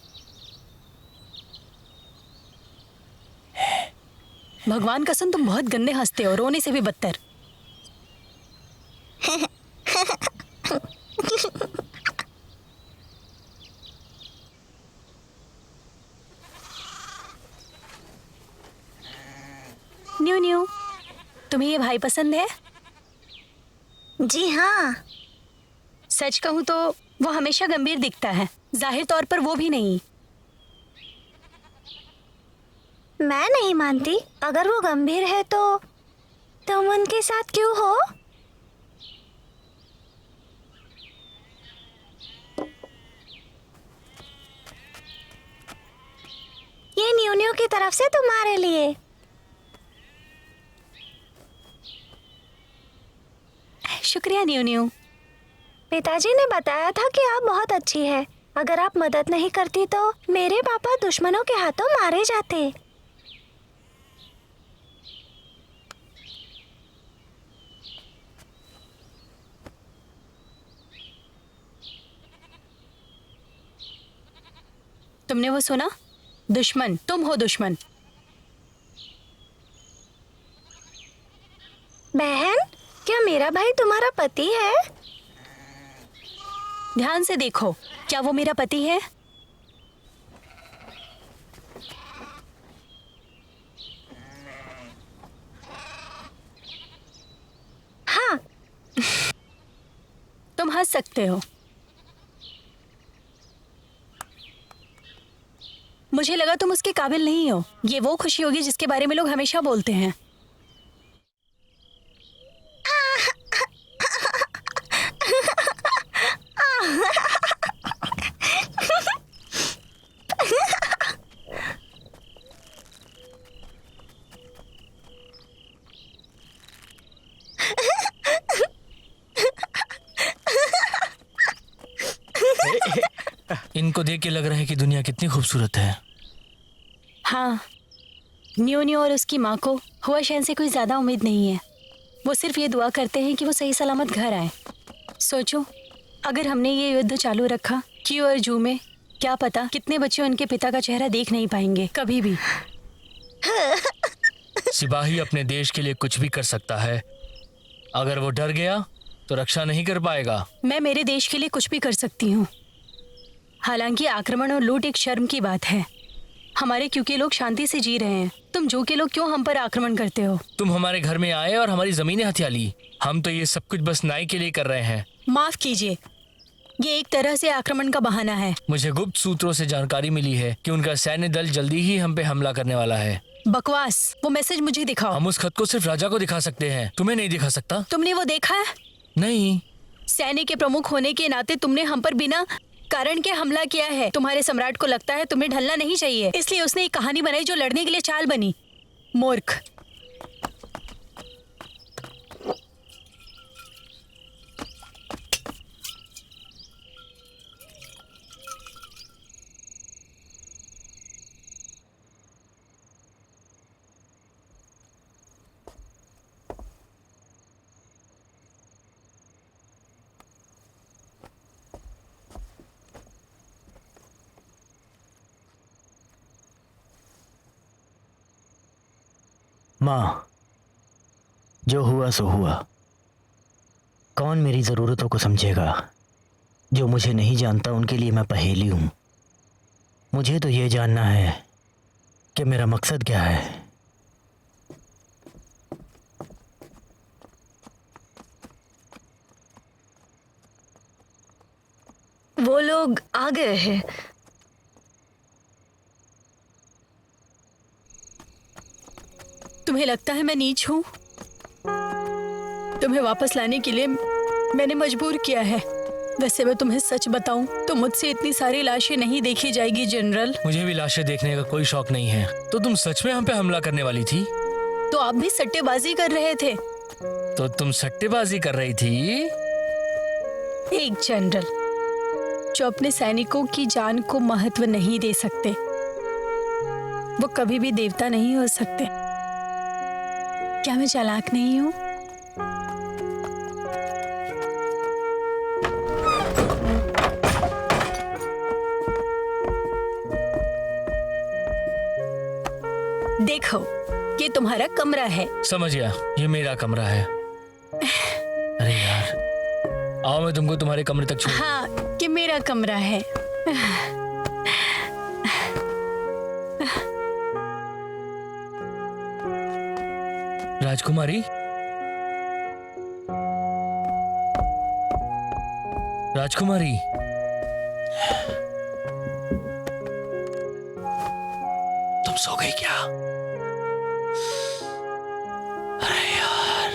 भगवान कसम तुम बहुत गंदे हंसते हो, रोने से भी बदतर। न्यू न्यू, तुम्हें ये भाई पसंद है? जी हाँ। सच कहूँ तो वो हमेशा गंभीर दिखता है, जाहिर तौर पर वो भी नहीं। मैं नहीं मानती। अगर वो गंभीर है तो तुम उनके साथ क्यों हो? ये न्यू न्यू की तरफ से तुम्हारे लिए। शुक्रिया न्यू न्यू। पिताजी ने बताया था कि आप बहुत अच्छी है। अगर आप मदद नहीं करती तो मेरे पापा दुश्मनों के हाथों मारे जाते। तुमने वो सुना? दुश्मन, तुम हो दुश्मन। बहन, क्या मेरा भाई तुम्हारा पति है? ध्यान से देखो, क्या वो मेरा पति है? हाँ। तुम हंस सकते हो। मुझे लगा तुम उसके काबिल नहीं हो। ये वो खुशी होगी जिसके बारे में लोग हमेशा बोलते हैं। इनको देख के लग रहा है कि दुनिया कितनी खूबसूरत है। हाँ, न्यू न्यू और उसकी माँ को हुआ शहन से कोई ज्यादा उम्मीद नहीं है। वो सिर्फ ये दुआ करते हैं कि वो सही सलामत घर आए। सोचो, अगर हमने ये युद्ध चालू रखा क्यू और जू में, क्या पता कितने बच्चे उनके पिता का चेहरा देख नहीं पाएंगे कभी भी। सिपाही अपने देश के लिए कुछ भी कर सकता है। अगर वो डर गया तो रक्षा नहीं कर पाएगा। मैं मेरे देश के लिए कुछ भी कर सकती हूँ। हालांकि आक्रमण और लूट एक शर्म की बात है। हमारे क्योंकि लोग शांति से जी रहे हैं। तुम जो के लोग क्यों हम पर आक्रमण करते हो? तुम हमारे घर में आए और हमारी जमीनें हथिया ली। हम तो ये सब कुछ बस न्याय के लिए कर रहे हैं। माफ कीजिए, ये एक तरह से आक्रमण का बहाना है। मुझे गुप्त सूत्रों से जानकारी मिली है कि उनका सैन्य दल जल्दी ही हम पे हमला करने वाला है। बकवास। वो मैसेज मुझे दिखाओ। हम उस खत को सिर्फ राजा को दिखा सकते हैं, तुम्हें नहीं दिखा सकता। तुमने वो देखा है? नहीं। सैन्य के प्रमुख होने के नाते तुमने हम पर बिना कारण के हमला किया है। तुम्हारे सम्राट को लगता है तुम्हें ढलना नहीं चाहिए, इसलिए उसने एक कहानी बनाई जो लड़ने के लिए चाल बनी। मूर्ख। माँ, जो हुआ सो हुआ। कौन मेरी ज़रूरतों को समझेगा? जो मुझे नहीं जानता उनके लिए मैं पहेली हूँ। मुझे तो ये जानना है कि मेरा मकसद क्या है। वो लोग आ गए हैं। तुम्हें लगता है मैं नीच हूँ? तुम्हें वापस लाने के लिए मैंने मजबूर किया है। वैसे मैं तुम्हें सच बताऊं तो मुझसे इतनी सारी लाशें नहीं देखी जाएगी जनरल। मुझे भी लाशें देखने का कोई शौक नहीं है। तो तुम सच में हम पे हमला करने वाली थी? तो आप भी सट्टेबाजी कर रहे थे? तो तुम सट्टेबाजी कर रही थी? एक जनरल जो अपने सैनिकों की जान को महत्व नहीं दे सकते, वो कभी भी देवता नहीं हो सकते। क्या मैं चालाक नहीं हूँ? देखो, ये तुम्हारा कमरा है। समझ गया, ये मेरा कमरा है। अरे यार, आओ मैं तुमको तुम्हारे कमरे तक छोड़। हाँ, ये मेरा कमरा है। राजकुमारी, राजकुमारी, तुम सो गई क्या? अरे यार,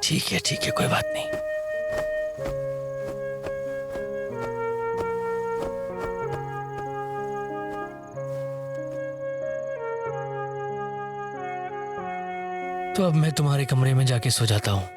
ठीक है, कोई बात नहीं। तो अब मैं तुम्हारे कमरे में जाके सो जाता हूँ।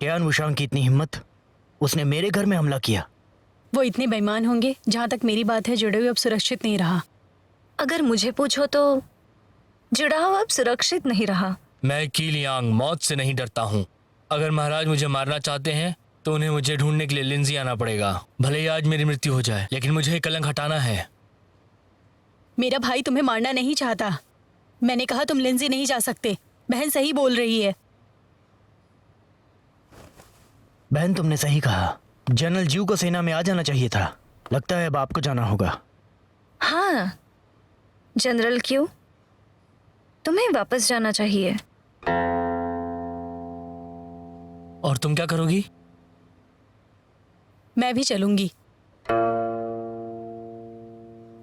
क्या अनुषांग की इतनी हिम्मत, उसने मेरे घर में हमला किया। वो इतने बेईमान होंगे। जहाँ तक मेरी बात है, जुड़ाव अब सुरक्षित नहीं रहा। अगर मुझे पूछो तो जुड़ाव अब सुरक्षित नहीं रहा। मैं की लियांग मौत से नहीं डरता हूँ। अगर महाराज मुझे मारना चाहते हैं तो उन्हें मुझे ढूंढने के लिए लिंजी आना पड़ेगा। भले ही आज मेरी मृत्यु हो जाए, लेकिन मुझे कलंक हटाना है। मेरा भाई तुम्हें मारना नहीं चाहता। मैंने कहा तुम लिंजी नहीं जा सकते। बहन सही बोल रही है। बहन, तुमने सही कहा। जनरल ज्यू को सेना में आ जाना चाहिए था। लगता है अब आपको जाना होगा। हाँ जनरल, क्यों? तुम्हें वापस जाना चाहिए। और तुम क्या करोगी? मैं भी चलूंगी।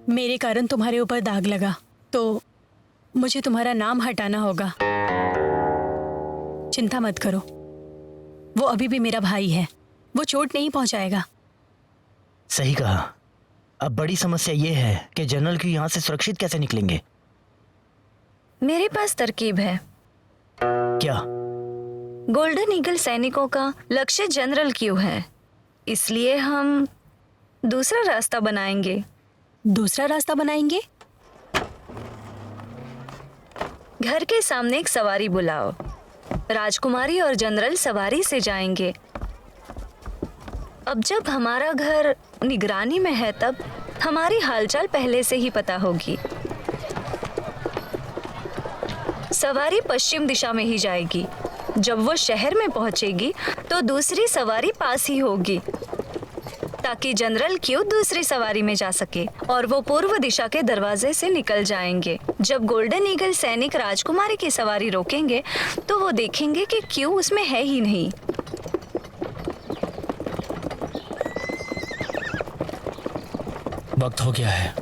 मेरे कारण तुम्हारे ऊपर दाग लगा तो मुझे तुम्हारा नाम हटाना होगा। चिंता मत करो, वो अभी भी मेरा भाई है। वो चोट नहीं पहुंचाएगा। सही कहा। अब बड़ी समस्या ये है कि जनरल क्यू यहाँ से सुरक्षित कैसे निकलेंगे। मेरे पास तरकीब है। क्या? गोल्डन ईगल सैनिकों का लक्ष्य जनरल क्यू है, इसलिए हम दूसरा रास्ता बनाएंगे। दूसरा रास्ता बनाएंगे? घर के सामने एक सवारी बुलाओ। राजकुमारी और जनरल सवारी से जाएंगे। अब जब हमारा घर निगरानी में है, तब हमारी हालचाल पहले से ही पता होगी। सवारी पश्चिम दिशा में ही जाएगी। जब वो शहर में पहुंचेगी तो दूसरी सवारी पास ही होगी, ताकि जनरल क्यू दूसरी सवारी में जा सके और वो पूर्व दिशा के दरवाजे से निकल जाएंगे। जब गोल्डन ईगल सैनिक राजकुमारी की सवारी रोकेंगे तो वो देखेंगे कि क्यू उसमें है ही नहीं। वक्त हो गया है।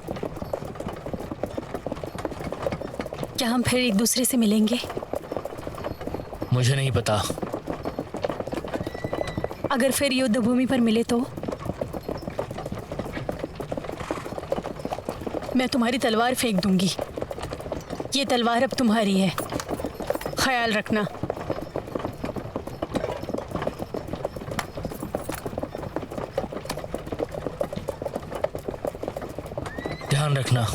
क्या हम फिर एक दूसरे से मिलेंगे? मुझे नहीं पता। अगर फिर युद्ध भूमि पर मिले तो? मैं तुम्हारी तलवार फेंक दूंगी। ये तलवार अब तुम्हारी है, ख्याल रखना। ध्यान रखना।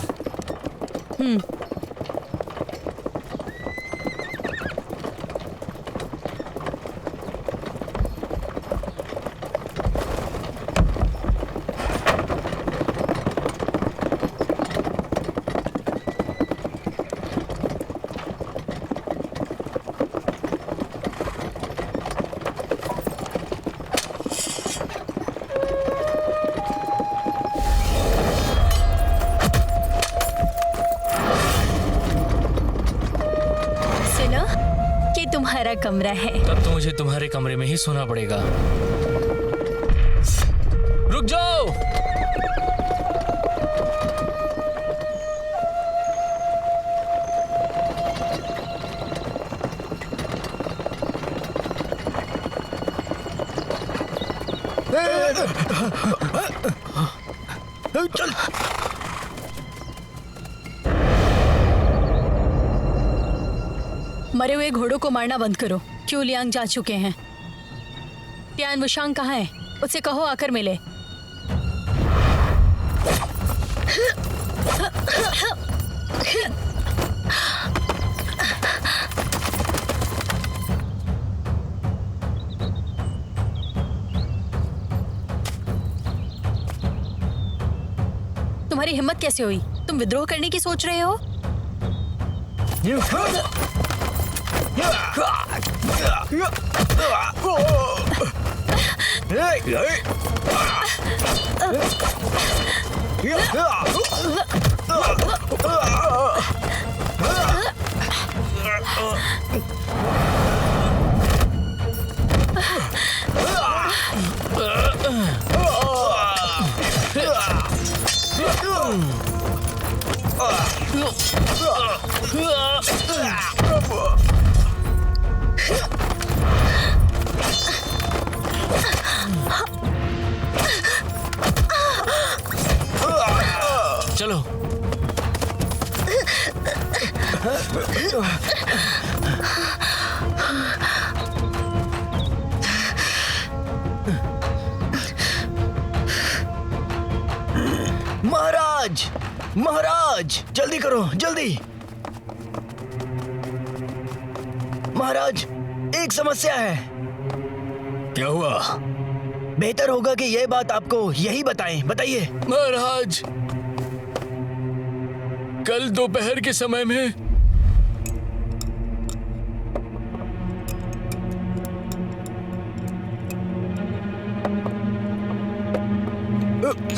सुनो, ये तुम्हारा कमरा है। तब तो मुझे तुम्हारे कमरे में ही सोना पड़ेगा। रुक जाओ। चल। मरे हुए घोड़ों को मारना बंद करो। क्यू लियांग जा चुके हैं। तियान वुशांग कहाँ है? उससे कहो आकर मिले। तुम्हारी हिम्मत कैसे हुई? तुम विद्रोह करने की सोच रहे हो? चलो। महाराज, महाराज, जल्दी करो, जल्दी। महाराज, एक समस्या है। क्या हुआ? बेहतर होगा कि यह बात आपको यही बताएं। बताइए। महाराज, कल दोपहर के समय में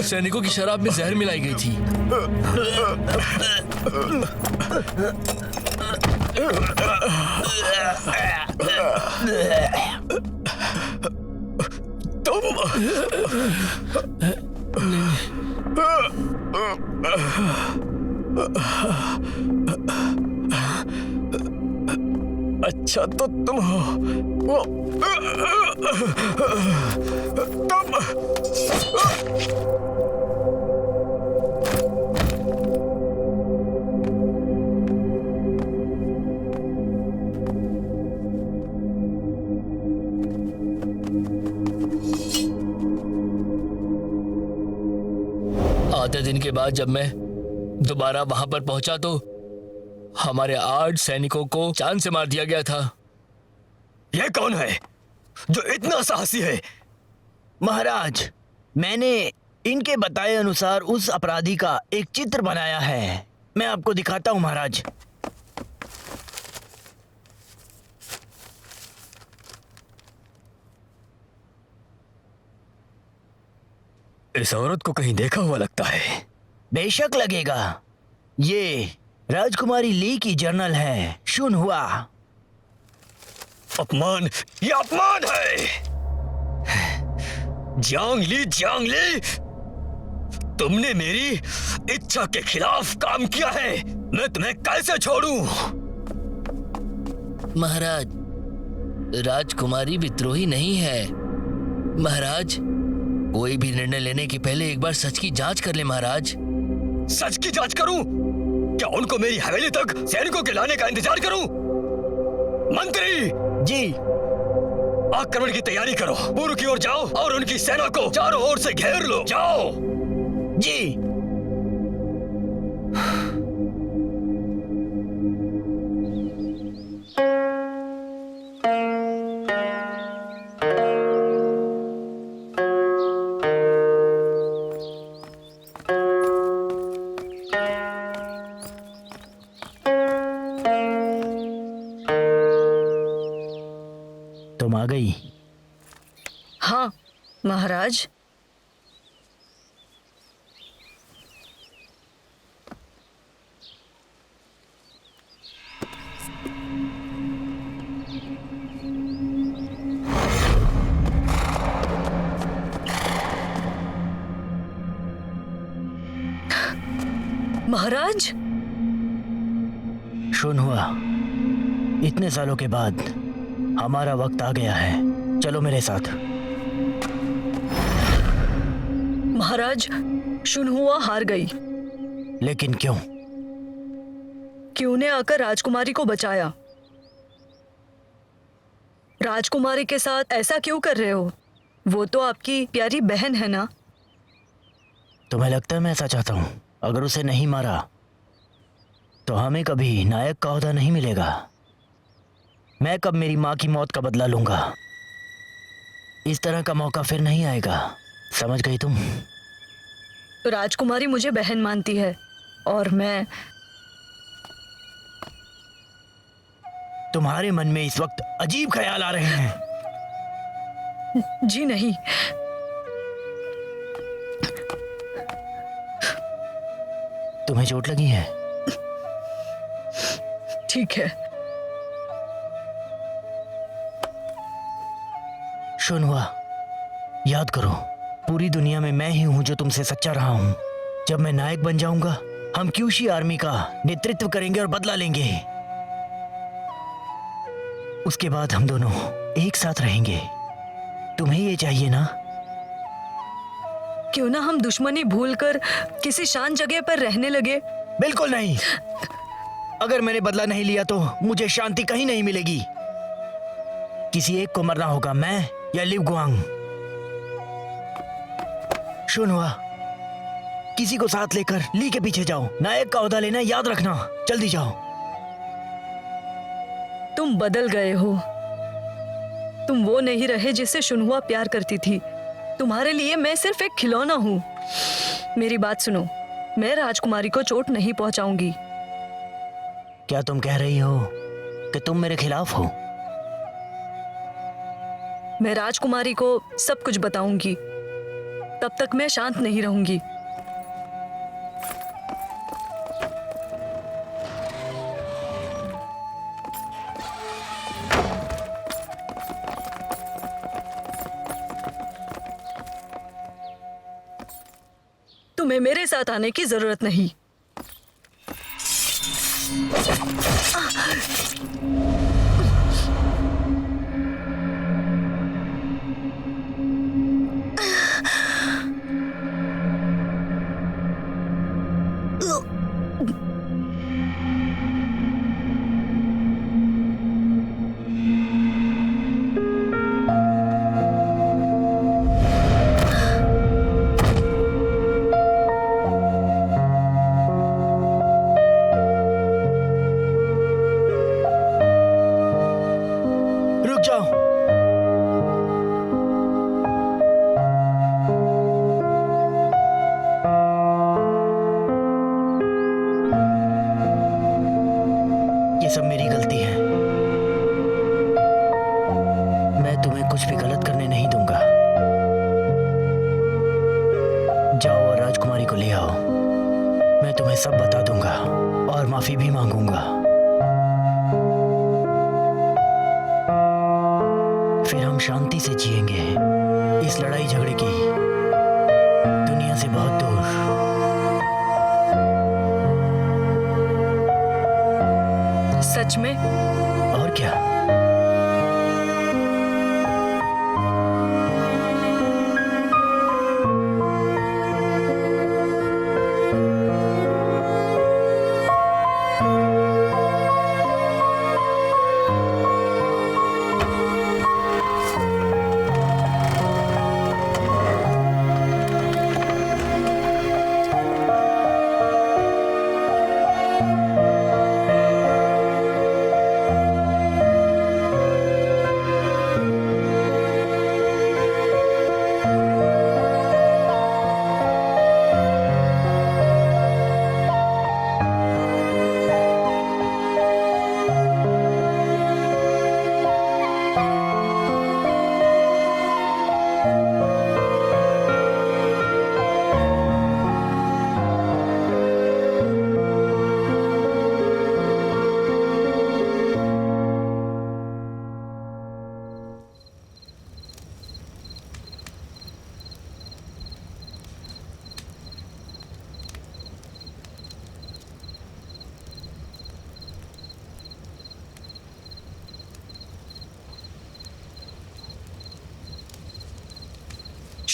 सैनिकों की शराब में जहर मिलाई गई थी। अच्छा तो तुम हो वो तुम। आधे दिन के बाद जब मैं दोबारा वहां पर पहुंचा तो हमारे 8 सैनिकों को जान से मार दिया गया था। ये कौन है जो इतना साहसी है? महाराज, मैंने इनके बताए अनुसार उस अपराधी का एक चित्र बनाया है। मैं आपको दिखाता हूं महाराज। इस औरत को कहीं देखा हुआ लगता है। बेशक लगेगा, ये राजकुमारी ली की जर्नल है, शुन हुआ। अपमान, ये अपमान है। जियांग ली, तुमने मेरी इच्छा के खिलाफ काम किया है। मैं तुम्हें कैसे छोड़ूं? महाराज, राजकुमारी विद्रोही नहीं है। महाराज, कोई भी निर्णय लेने के पहले एक बार सच की जांच कर ले महाराज। सच की जांच करूं? क्या उनको मेरी हवेली तक सैनिकों के लाने का इंतजार करूं? मंत्री जी, आक्रमण की तैयारी करो। पूर्व की ओर जाओ और उनकी सेना को चारों ओर से घेर लो। जाओ। जी। तुम आ गई? हाँ महाराज। महाराज, शुन हुआ, इतने सालों के बाद हमारा वक्त आ गया है। चलो मेरे साथ। महाराज, शुनहुआ हार गई। लेकिन क्यों? क्यों ने आकर राजकुमारी को बचाया। राजकुमारी के साथ ऐसा क्यों कर रहे हो? वो तो आपकी प्यारी बहन है ना। तुम्हें लगता है मैं ऐसा चाहता हूं? अगर उसे नहीं मारा तो हमें कभी नायक का ओहदा नहीं मिलेगा। मैं कब मेरी माँ की मौत का बदला लूंगा? इस तरह का मौका फिर नहीं आएगा। समझ गई तुम? राजकुमारी मुझे बहन मानती है और मैं। तुम्हारे मन में इस वक्त अजीब ख्याल आ रहे हैं। जी नहीं। तुम्हें चोट लगी है? ठीक है। शुन हुआ, याद करो, पूरी दुनिया में मैं ही हूं जो तुमसे सच्चा रहा हूं। जब मैं नायक बन जाऊंगा, हम क्यूशी आर्मी का नेतृत्व करेंगे और बदला लेंगे। उसके बाद हम दोनों एक साथ रहेंगे। तुम्हें ये चाहिए ना? क्यों ना हम दुश्मनी भूलकर किसी शांत जगह पर रहने लगे। बिल्कुल नहीं। अगर मैंने बदला नहीं लिया तो मुझे शांति कहीं नहीं मिलेगी। किसी एक को मरना होगा, मैं या लिव गुआंग। शुन हुआ, किसी को साथ लेकर ली के पीछे जाओ। नायक का ओहदा लेना याद रखना। जल्दी जाओ। तुम बदल गए हो। तुम वो नहीं रहे जिससे शुनहुआ प्यार करती थी। तुम्हारे लिए मैं सिर्फ एक खिलौना हूं। मेरी बात सुनो, मैं राजकुमारी को चोट नहीं पहुंचाऊंगी। क्या तुम कह रही हो कि तुम मेरे खिलाफ हो? मैं राजकुमारी को सब कुछ बताऊंगी। तब तक मैं शांत नहीं रहूंगी। तुम्हें मेरे साथ आने की जरूरत नहीं। सब बता दूंगा और माफी भी मांगूंगा। फिर हम शांति से जिएंगे इस लड़ाई झगड़े की दुनिया से बहुत दूर। सच में? और क्या।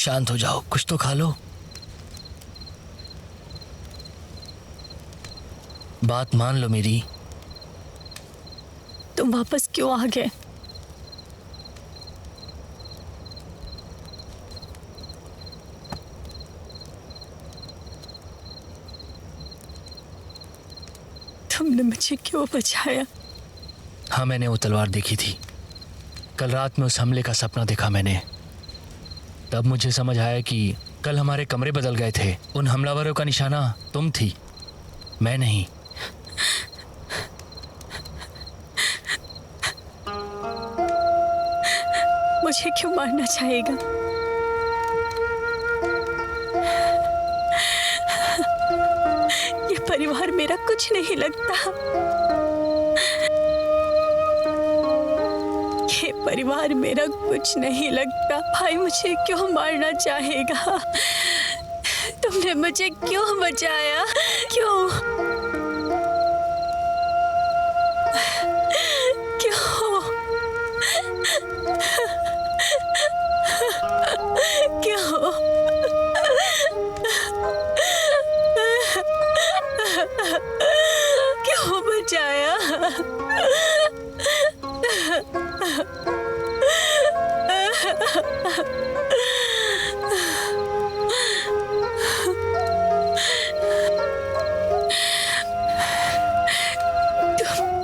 शांत हो जाओ, कुछ तो खा लो। बात मान लो मेरी। तुम वापस क्यों आ गए? तुमने मुझे क्यों बचाया? हाँ, मैंने वो तलवार देखी थी। कल रात में उस हमले का सपना देखा मैंने। तब मुझे समझ आया कि कल हमारे कमरे बदल गए थे। उन हमलावरों का निशाना तुम थी, मैं नहीं। मुझे क्यों मारना चाहेगा? ये परिवार मेरा कुछ नहीं लगता। ये परिवार मेरा कुछ नहीं लगता। भाई मुझे क्यों मारना चाहेगा? तुमने मुझे क्यों बचाया? क्यों? क्यों? क्यों? क्यों बचाया?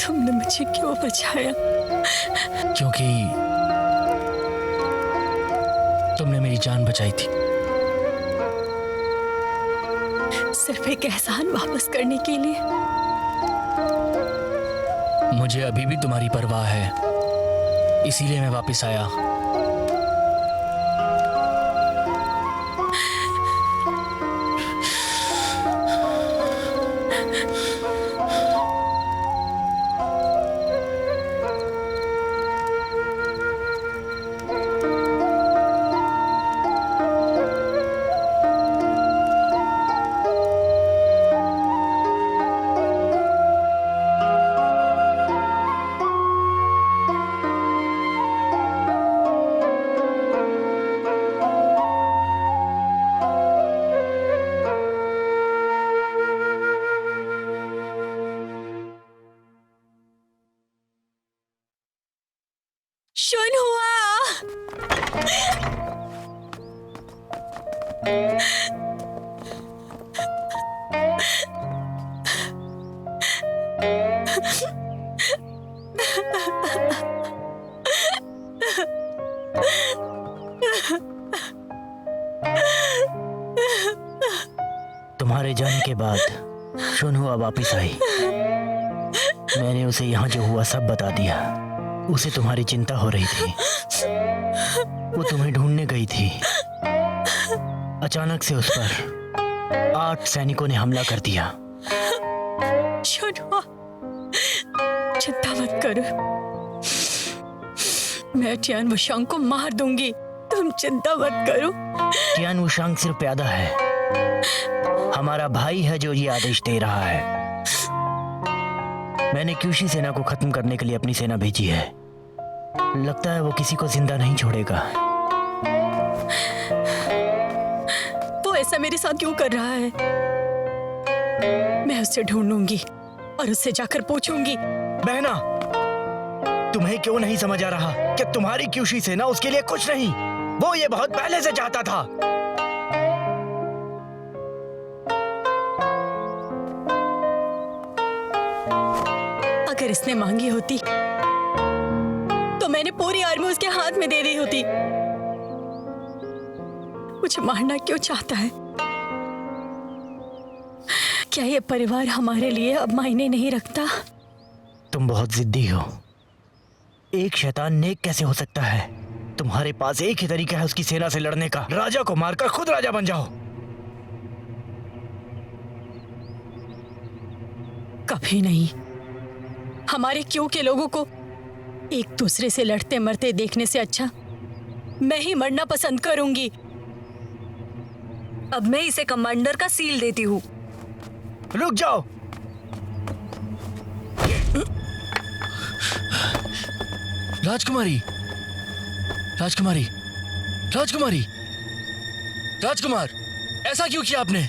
तुमने मुझे क्यों बचाया? क्योंकि तुमने मेरी जान बचाई थी। सिर्फ एक एहसान वापस करने के लिए? मुझे अभी भी तुम्हारी परवाह है, इसीलिए मैं वापस आया। तुम्हारे जाने के बाद शुनहुआ वापस आई। मैंने उसे यहाँ जो हुआ सब बता दिया। उसे तुम्हारी चिंता हो रही थी, वो तुम्हें ढूंढने गई थी। अचानक से उस पर 8 सैनिकों ने हमला कर दिया। सुनवा, चिंता मत करो, मैं टियान वुशांग को मार दूंगी, तुम चिंता मत करो। टियान वुशांग सिर्फ प्यादा है, हमारा भाई है जो ये आदेश दे रहा है। मैंने क्यूशी सेना को खत्म करने के लिए अपनी सेना भेजी है। लगता है वो किसी को जिंदा नहीं छोड़ेगा। वो ऐसा मेरे साथ क्यों कर रहा है? मैं उसे ढूंढूंगी और उससे जाकर पूछूंगी। बहना, तुम्हें क्यों नहीं समझ आ रहा कि तुम्हारी क्यूशी सेना उसके लिए कुछ नहीं, वो ये बहुत पहले से चाहता था। अगर इसने मांगी होती तो मैंने पूरी आर्मी उसके हाथ में दे दी होती। मुझे मारना क्यों चाहता है? क्या ये परिवार हमारे लिए अब मायने नहीं रखता? तुम बहुत जिद्दी हो। एक शैतान नेक कैसे हो सकता है? तुम्हारे पास एक ही तरीका है उसकी सेना से लड़ने का, राजा को मारकर खुद राजा बन जाओ। कभी नहीं। हमारे क्यों के लोगों को एक दूसरे से लड़ते मरते देखने से अच्छा मैं ही मरना पसंद करूंगी। अब मैं इसे कमांडर का सील देती हूँ। रुक जाओ। राजकुमारी, राजकुमारी, राजकुमारी, राजकुमार, ऐसा क्यों किया आपने?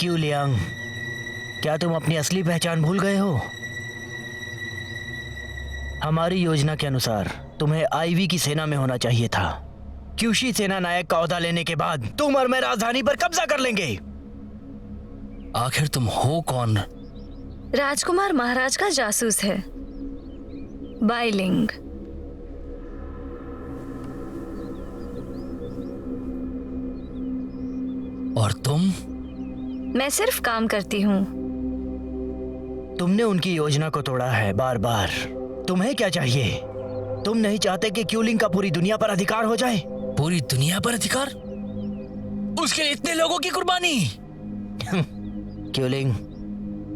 क्यों लियांग, क्या तुम अपनी असली पहचान भूल गए हो? हमारी योजना के अनुसार तुम्हें आईवी की सेना में होना चाहिए था। क्यूशी सेना नायक का ओहदा लेने के बाद तुम और मैं राजधानी पर कब्जा कर लेंगे। आखिर तुम हो कौन? राजकुमार महाराज का जासूस है, बाइलिंग। और तुम? मैं सिर्फ काम करती हूँ। तुमने उनकी योजना को तोड़ा है बार बार। तुम्हें क्या चाहिए? तुम नहीं चाहते कि क्यूलिंग का पूरी दुनिया पर अधिकार हो जाए? पूरी दुनिया पर अधिकार? उसके लिए इतने लोगों की कुर्बानी? क्यूलिंग,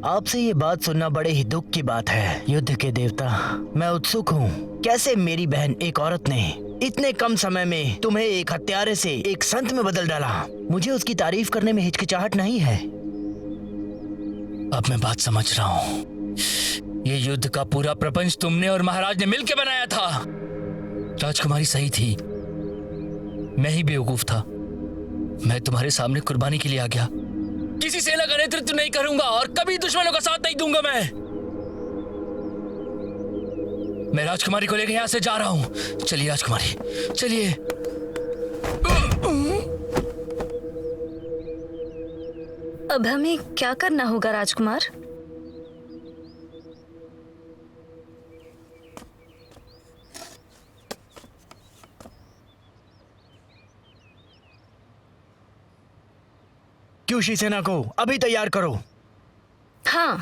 आपसे ये बात सुनना बड़े ही दुख की बात है। युद्ध के देवता, मैं उत्सुक हूँ, कैसे मेरी बहन एक औरत ने इतने कम समय में तुम्हें एक हत्यारे से एक संत में बदल डाला। मुझे उसकी तारीफ करने में हिचकिचाहट नहीं है। अब मैं बात समझ रहा हूँ। ये युद्ध का पूरा प्रपंच तुमने और महाराज ने मिलकर बनाया था। राजकुमारी सही थी, मैं ही बेवकूफ था। मैं तुम्हारे सामने कुर्बानी के लिए आ गया। किसी सेना का नेतृत्व नहीं करूंगा और कभी दुश्मनों का साथ नहीं दूंगा। मैं राजकुमारी को लेकर यहां से जा रहा हूं। चलिए राजकुमारी, चलिए। अब हमें क्या करना होगा राजकुमार? क्यूशी सेना को अभी तैयार करो। हाँ।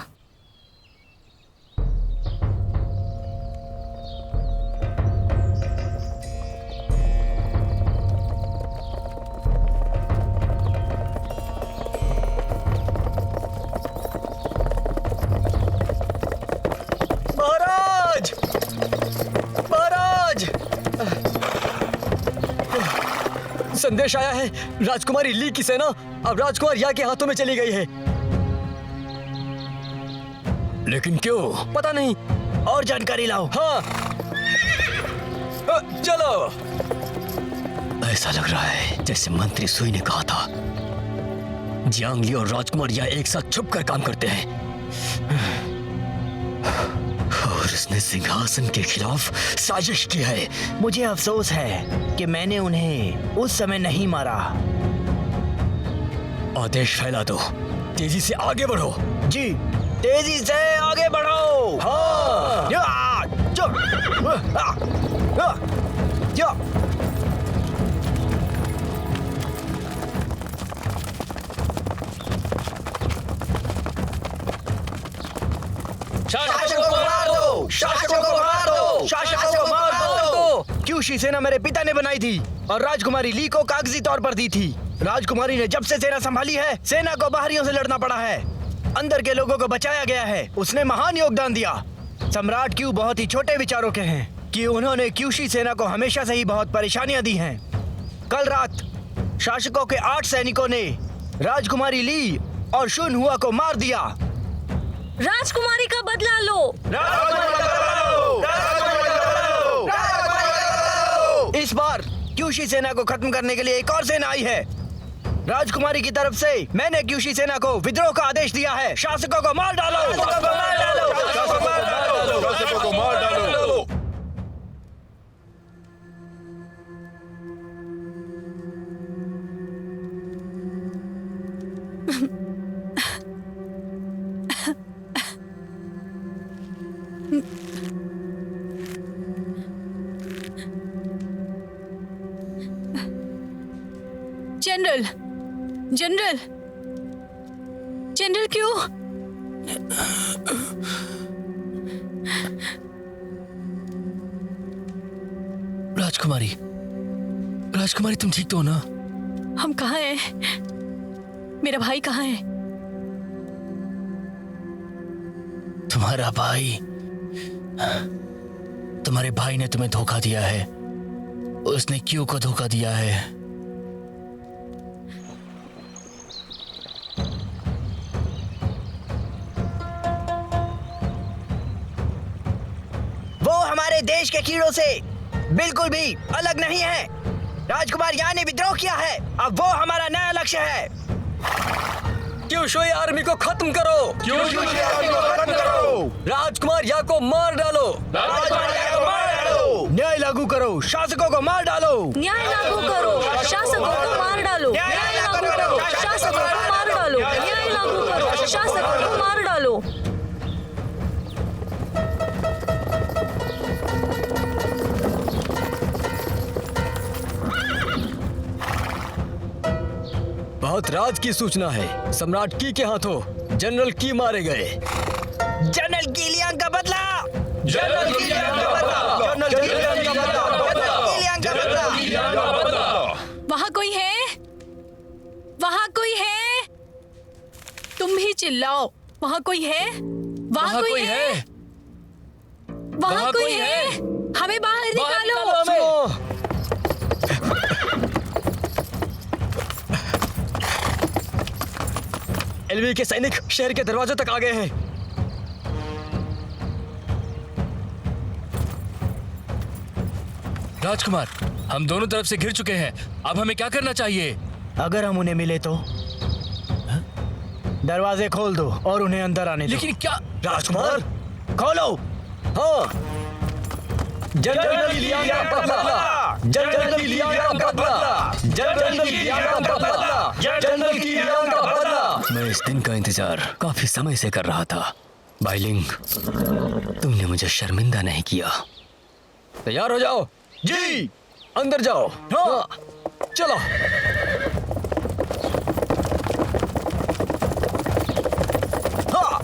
महाराज, महाराज, संदेश आया है। राजकुमारी ली की सेना अब राजकुमार या के हाथों में चली गई है। लेकिन क्यों? पता नहीं। और जानकारी लाओ। हाँ, चलो। ऐसा लग रहा है जैसे मंत्री सुई ने कहा था, जियांगली और राजकुमार या एक साथ छुप कर काम करते हैं और उसने सिंहासन के खिलाफ साजिश की है। मुझे अफसोस है कि मैंने उन्हें उस समय नहीं मारा। आदेश फैला दो, तेजी से आगे बढ़ो। जी, तेजी से आगे बढ़ो। हाँ। शासकों को मार दो, शासकों को मार दो, शासकों को मार दो। क्यूशी सेना मेरे पिता ने बनाई थी और राजकुमारी ली को कागजी तौर पर दी थी। राजकुमारी ने जब से सेना संभाली है, सेना को बाहरियों से लड़ना पड़ा है। अंदर के लोगों को बचाया गया है। उसने महान योगदान दिया। सम्राट क्यू बहुत ही छोटे विचारों के हैं कि उन्होंने क्यूशी सेना को हमेशा से ही बहुत परेशानियां दी हैं। कल रात शासकों के 8 सैनिकों ने राजकुमारी ली और शुनहुआ को मार दिया। राजकुमारी का बदला लो। इस बार क्यूशी सेना को खत्म करने के लिए एक और सेना आई है। राजकुमारी की तरफ से मैंने क्यूशी सेना को विद्रोह का आदेश दिया है। शासकों को मार डालो। शासकों को मार डालो। शासकों को मार डालो। शासकों को मार डालो। जनरल, जनरल, जनरल क्यों? राजकुमारी, राजकुमारी तुम ठीक तो हो ना? हम कहाँ हैं? मेरा भाई कहाँ है? तुम्हारा भाई, तुम्हारे भाई ने तुम्हें धोखा दिया है। उसने क्यू को धोखा दिया है। वो हमारे देश के कीड़ों से बिल्कुल भी अलग नहीं है। राजकुमार यहाँ ने विद्रोह किया है। अब वो हमारा नया लक्ष्य है। क्यूशोई आर्मी को खत्म करो। क्यूशी आर्मी को खत्म करो। राजकुमार या को मार डालो। राजकुमार यहाँ को मार डालो। न्याय लागू करो। शासकों को मार डालो। न्याय लागू करो। शासकों को मार डालो। न्याय लागू करो। शासकों को मार डालो। न्याय लागू करो। शासकों को मार डालो। बहुत राज की सूचना है। सम्राट की के हाथों जनरल की मारे गए। जनरल कीलियांग का बदला। जनरल कीलियांग का बदला। जनरल कीलियांग का बदला। जनरल कीलियांग का बदला। वहाँ कोई है? वहाँ कोई है? तुम भी चिल्लाओ। वहाँ कोई है? वहाँ कोई है? वहाँ कोई है? हमें बाहर निकालो। एलवी के सैनिक शहर के दरवाजे तक आ गए हैं। राजकुमार, हम दोनों तरफ से घिर चुके हैं। अब हमें क्या करना चाहिए? अगर हम उन्हें मिले तो दरवाजे खोल दो और उन्हें अंदर आने दो। लेकिन क्या? राजकुमार खोलो। हाँ, जनरल कीलियांग का बदला। जनरल कीलियांग का बदला। जनरल कीलियांग का बदला। जनरल कीलियांग का बदला। मैं इस दिन का इंतजार काफी समय से कर रहा था। बाइलिंग, तुमने मुझे शर्मिंदा नहीं किया। तैयार हो जाओ। जी। अंदर जाओ। हाँ, चलो। हाँ।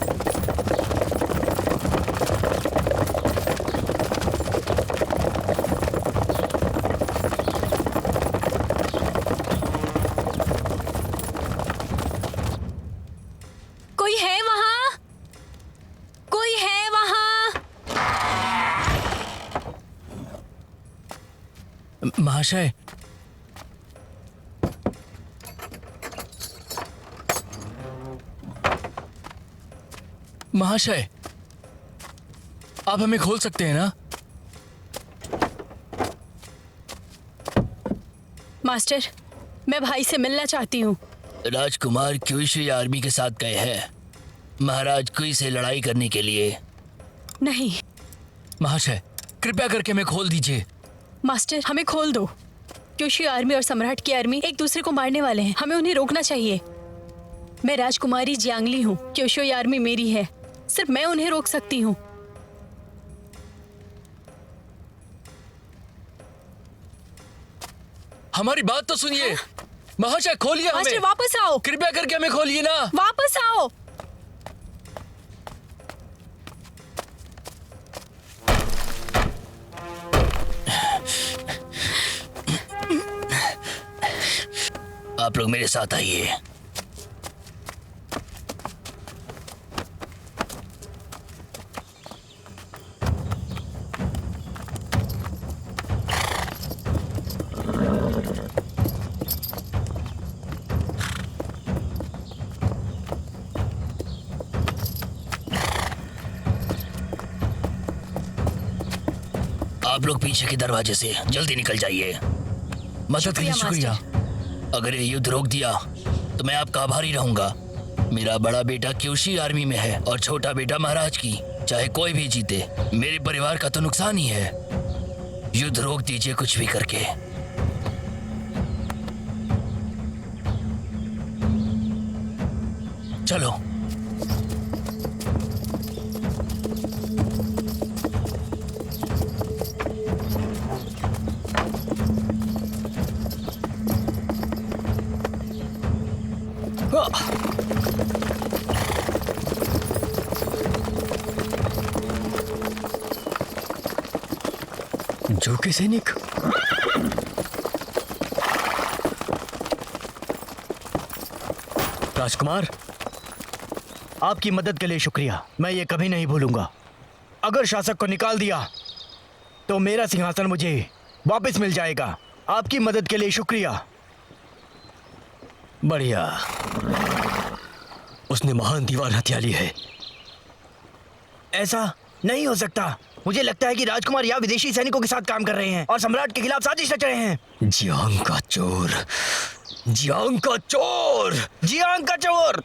कोई है वहाँ? कोई है वहाँ? महाशय, महाशय, आप हमें खोल सकते हैं ना? मास्टर, मैं भाई से मिलना चाहती हूँ। राजकुमार क्यूशी आर्मी के साथ गए हैं महाराज क्यू से लड़ाई करने के लिए। नहीं महाशय, कृपया करके हमें खोल दीजिए। मास्टर, हमें खोल दो। क्यूशी आर्मी और सम्राट की आर्मी एक दूसरे को मारने वाले हैं। हमें उन्हें रोकना चाहिए। मैं राजकुमारी जियांगली हूँ। क्यूशी आर्मी मेरी है। सिर्फ मैं उन्हें रोक सकती हूँ। हमारी बात तो सुनिए। महाशय, खोलिए मास्टर, हमें। वापस आओ। कृपया करके हमें खोलिए ना। वापस आओ। आप लोग मेरे साथ आइए। आप लोग पीछे के दरवाजे से जल्दी निकल जाइए। मदद के लिए शुक्रिया, शुक्रिया। अगर ये युद्ध रोक दिया तो मैं आपका आभारी रहूंगा। मेरा बड़ा बेटा क्यूशी आर्मी में है और छोटा बेटा महाराज की। चाहे कोई भी जीते, मेरे परिवार का तो नुकसान ही है। युद्ध रोक दीजिए कुछ भी करके। चलो। जो के सैनिक, राजकुमार, आपकी मदद के लिए शुक्रिया। मैं ये कभी नहीं भूलूंगा। अगर शासक को निकाल दिया तो मेरा सिंहासन मुझे वापस मिल जाएगा। आपकी मदद के लिए शुक्रिया। बढ़िया। उसने महान दीवार हत्या ली है। ऐसा नहीं हो सकता। मुझे लगता है कि राजकुमार यहाँ विदेशी सैनिकों के साथ काम कर रहे हैं और सम्राट के खिलाफ साजिश रच रहे हैं। जियांग का चोर, जियांग का चोर, जियांग का चोर।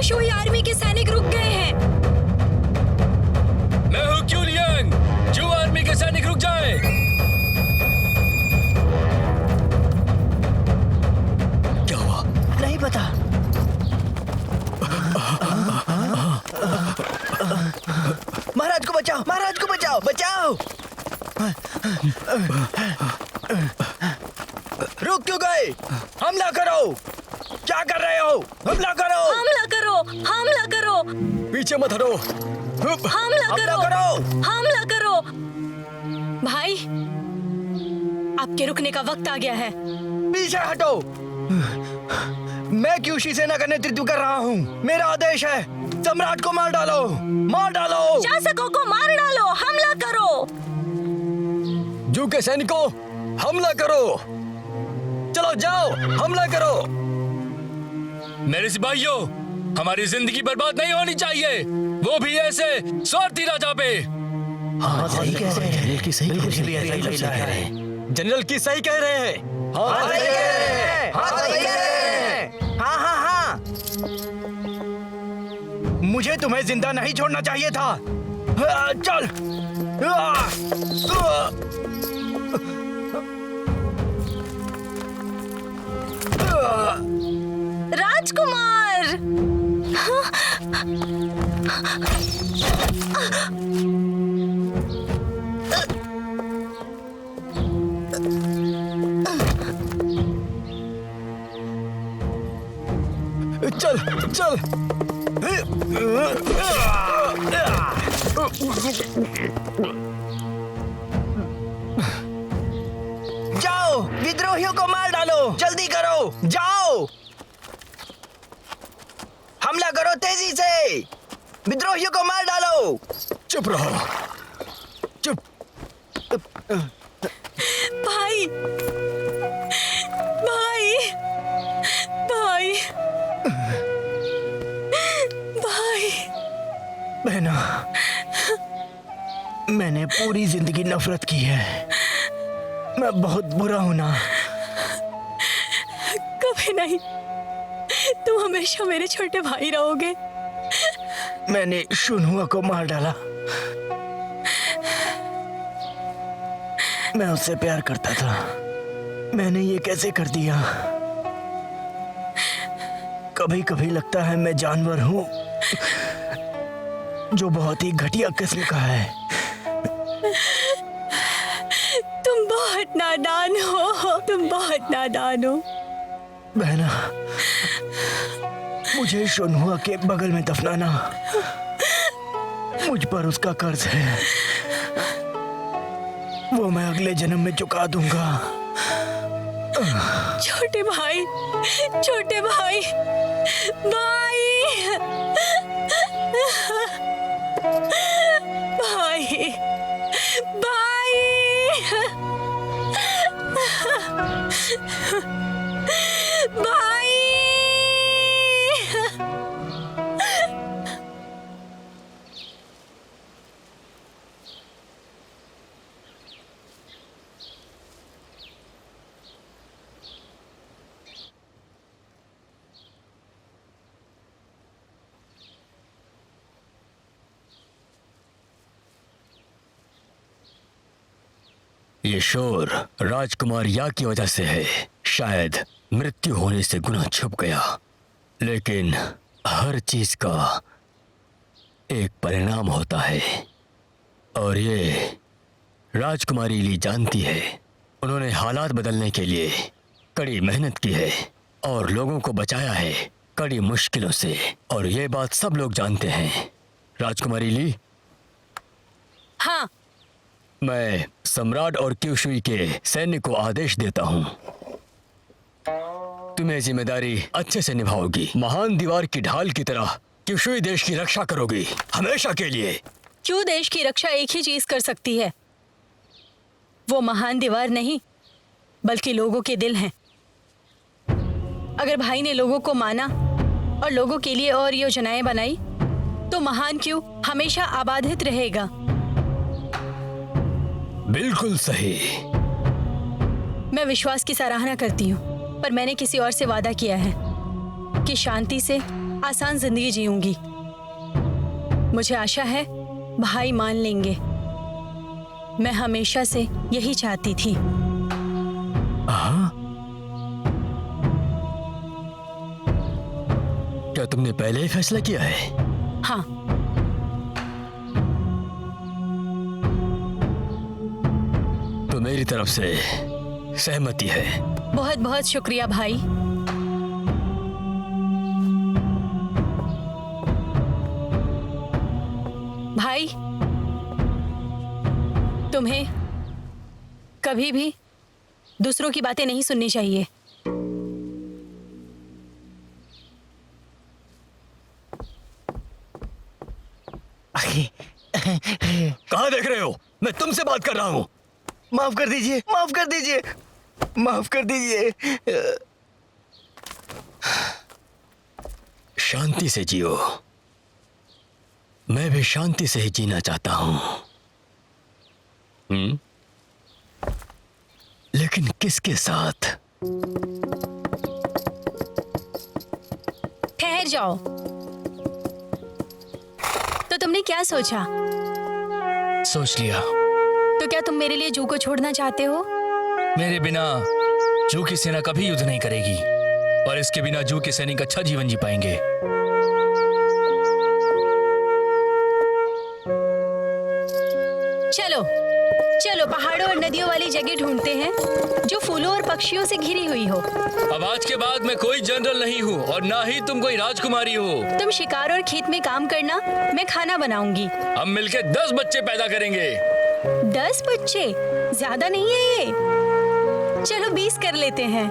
शुई आर्मी के सैनिक रुक गए हैं। मैं हूँ क्यू लियांग, जो आर्मी के सैनिक रुक जाए। क्या हुआ? नहीं पता। महाराज को बचाओ, महाराज को बचाओ, बचाओ। रुक क्यों गए? हमला करो। क्या कर रहे हो? हमला करो! हमला करो! हमला करो! पीछे मत हटो। हमला करो! हमला करो! भाई, आपके रुकने का वक्त आ गया है। पीछे हटो। मैं क्यूशी सेना का नेतृत्व कर रहा हूँ। मेरा आदेश है, सम्राट को मार डालो, मार डालो। शासकों को मार डालो, हमला करो। जू के सैनिकों, हमला करो। चलो जाओ, हमला करो। मेरे सिपाहियों, हमारी जिंदगी बर्बाद नहीं होनी चाहिए, वो भी ऐसे स्वार्थी राजा पे। सही कह रहे हैं, की सही कह रहे हैं। जनरल की सही कह रहे हैं। हाँ, सही कह रहे हैं, हाँ, सही कह रहे हैं। हाँ हाँ हाँ, मुझे तुम्हें जिंदा नहीं छोड़ना चाहिए था। चल। राजकुमार! चल चल। जाओ, विद्रोहियों को मार डालो, जल्दी करो, जाओ। हमला करो तेजी से, विद्रोहियों को मार डालो। चुप रहो, चुप। भाई, भाई, भाई, भाई। बहना, मैंने पूरी जिंदगी नफरत की है। मैं बहुत बुरा हूं ना। कभी नहीं, तुम हमेशा मेरे छोटे भाई रहोगे। मैंने शुनहुआ को मार डाला। मैं उससे प्यार करता था। मैंने ये कैसे कर दिया? कभी कभी लगता है मैं जानवर हूं जो बहुत ही घटिया किस्म का है। तुम बहुत नादान हो, तुम बहुत नादान हो। बहना, मुझे शुनहुआ के बगल में दफनाना मुझ पर उसका कर्ज है। वो मैं अगले जन्म में चुका दूंगा। छोटे भाई, छोटे भाई, भाई, भाई, भाई, भाई। ये शोर राजकुमार या की वजह से है। शायद मृत्यु होने से गुनाह छुप गया, लेकिन हर चीज का एक परिणाम होता है और ये राजकुमारी ली जानती है। उन्होंने हालात बदलने के लिए कड़ी मेहनत की है और लोगों को बचाया है कड़ी मुश्किलों से, और ये बात सब लोग जानते हैं। राजकुमारी ली, हाँ, मैं सम्राट और क्यूशुई के सैन्य को आदेश देता हूं, तुम्हें जिम्मेदारी अच्छे से निभाओगी। महान दीवार की ढाल की तरह क्यूशुई देश की रक्षा करोगी हमेशा के लिए। क्यों देश की रक्षा एक ही चीज कर सकती है? वो महान दीवार नहीं, बल्कि लोगों के दिल हैं। अगर भाई ने लोगों को माना और लोगों के लिए और योजनाएं बनाई, तो महान क्यों हमेशा आबादित रहेगा। बिल्कुल सही। मैं विश्वास की सराहना करती हूँ, पर मैंने किसी और से वादा किया है कि शांति से आसान जिंदगी जीऊंगी। मुझे आशा है भाई मान लेंगे। मैं हमेशा से यही चाहती थी। क्या तुमने पहले ही फैसला किया है? हाँ, तो मेरी तरफ से सहमति है। बहुत बहुत शुक्रिया भाई। भाई, तुम्हें कभी भी दूसरों की बातें नहीं सुननी चाहिए। कहाँ देख रहे हो? मैं तुमसे बात कर रहा हूँ। माफ कर दीजिए, माफ कर दीजिए, माफ कर दीजिए। शांति से जियो। मैं भी शांति से ही जीना चाहता हूँ। लेकिन किसके साथ? ठहर जाओ। तो तुमने क्या सोचा? सोच लिया। तो क्या तुम मेरे लिए जू को छोड़ना चाहते हो? मेरे बिना जू की सेना कभी युद्ध नहीं करेगी और इसके बिना जू के सैनिक अच्छा जीवन जी पाएंगे। चलो चलो पहाड़ों और नदियों वाली जगह ढूंढते हैं जो फूलों और पक्षियों से घिरी हुई हो। अब आज के बाद मैं कोई जनरल नहीं हूँ और ना ही तुम कोई राजकुमारी हो। तुम शिकार और खेत में काम करना, मैं खाना बनाऊंगी। हम मिलके 10 बच्चे पैदा करेंगे। 10 बच्चे ज्यादा नहीं है ये? चलो 20 कर लेते हैं।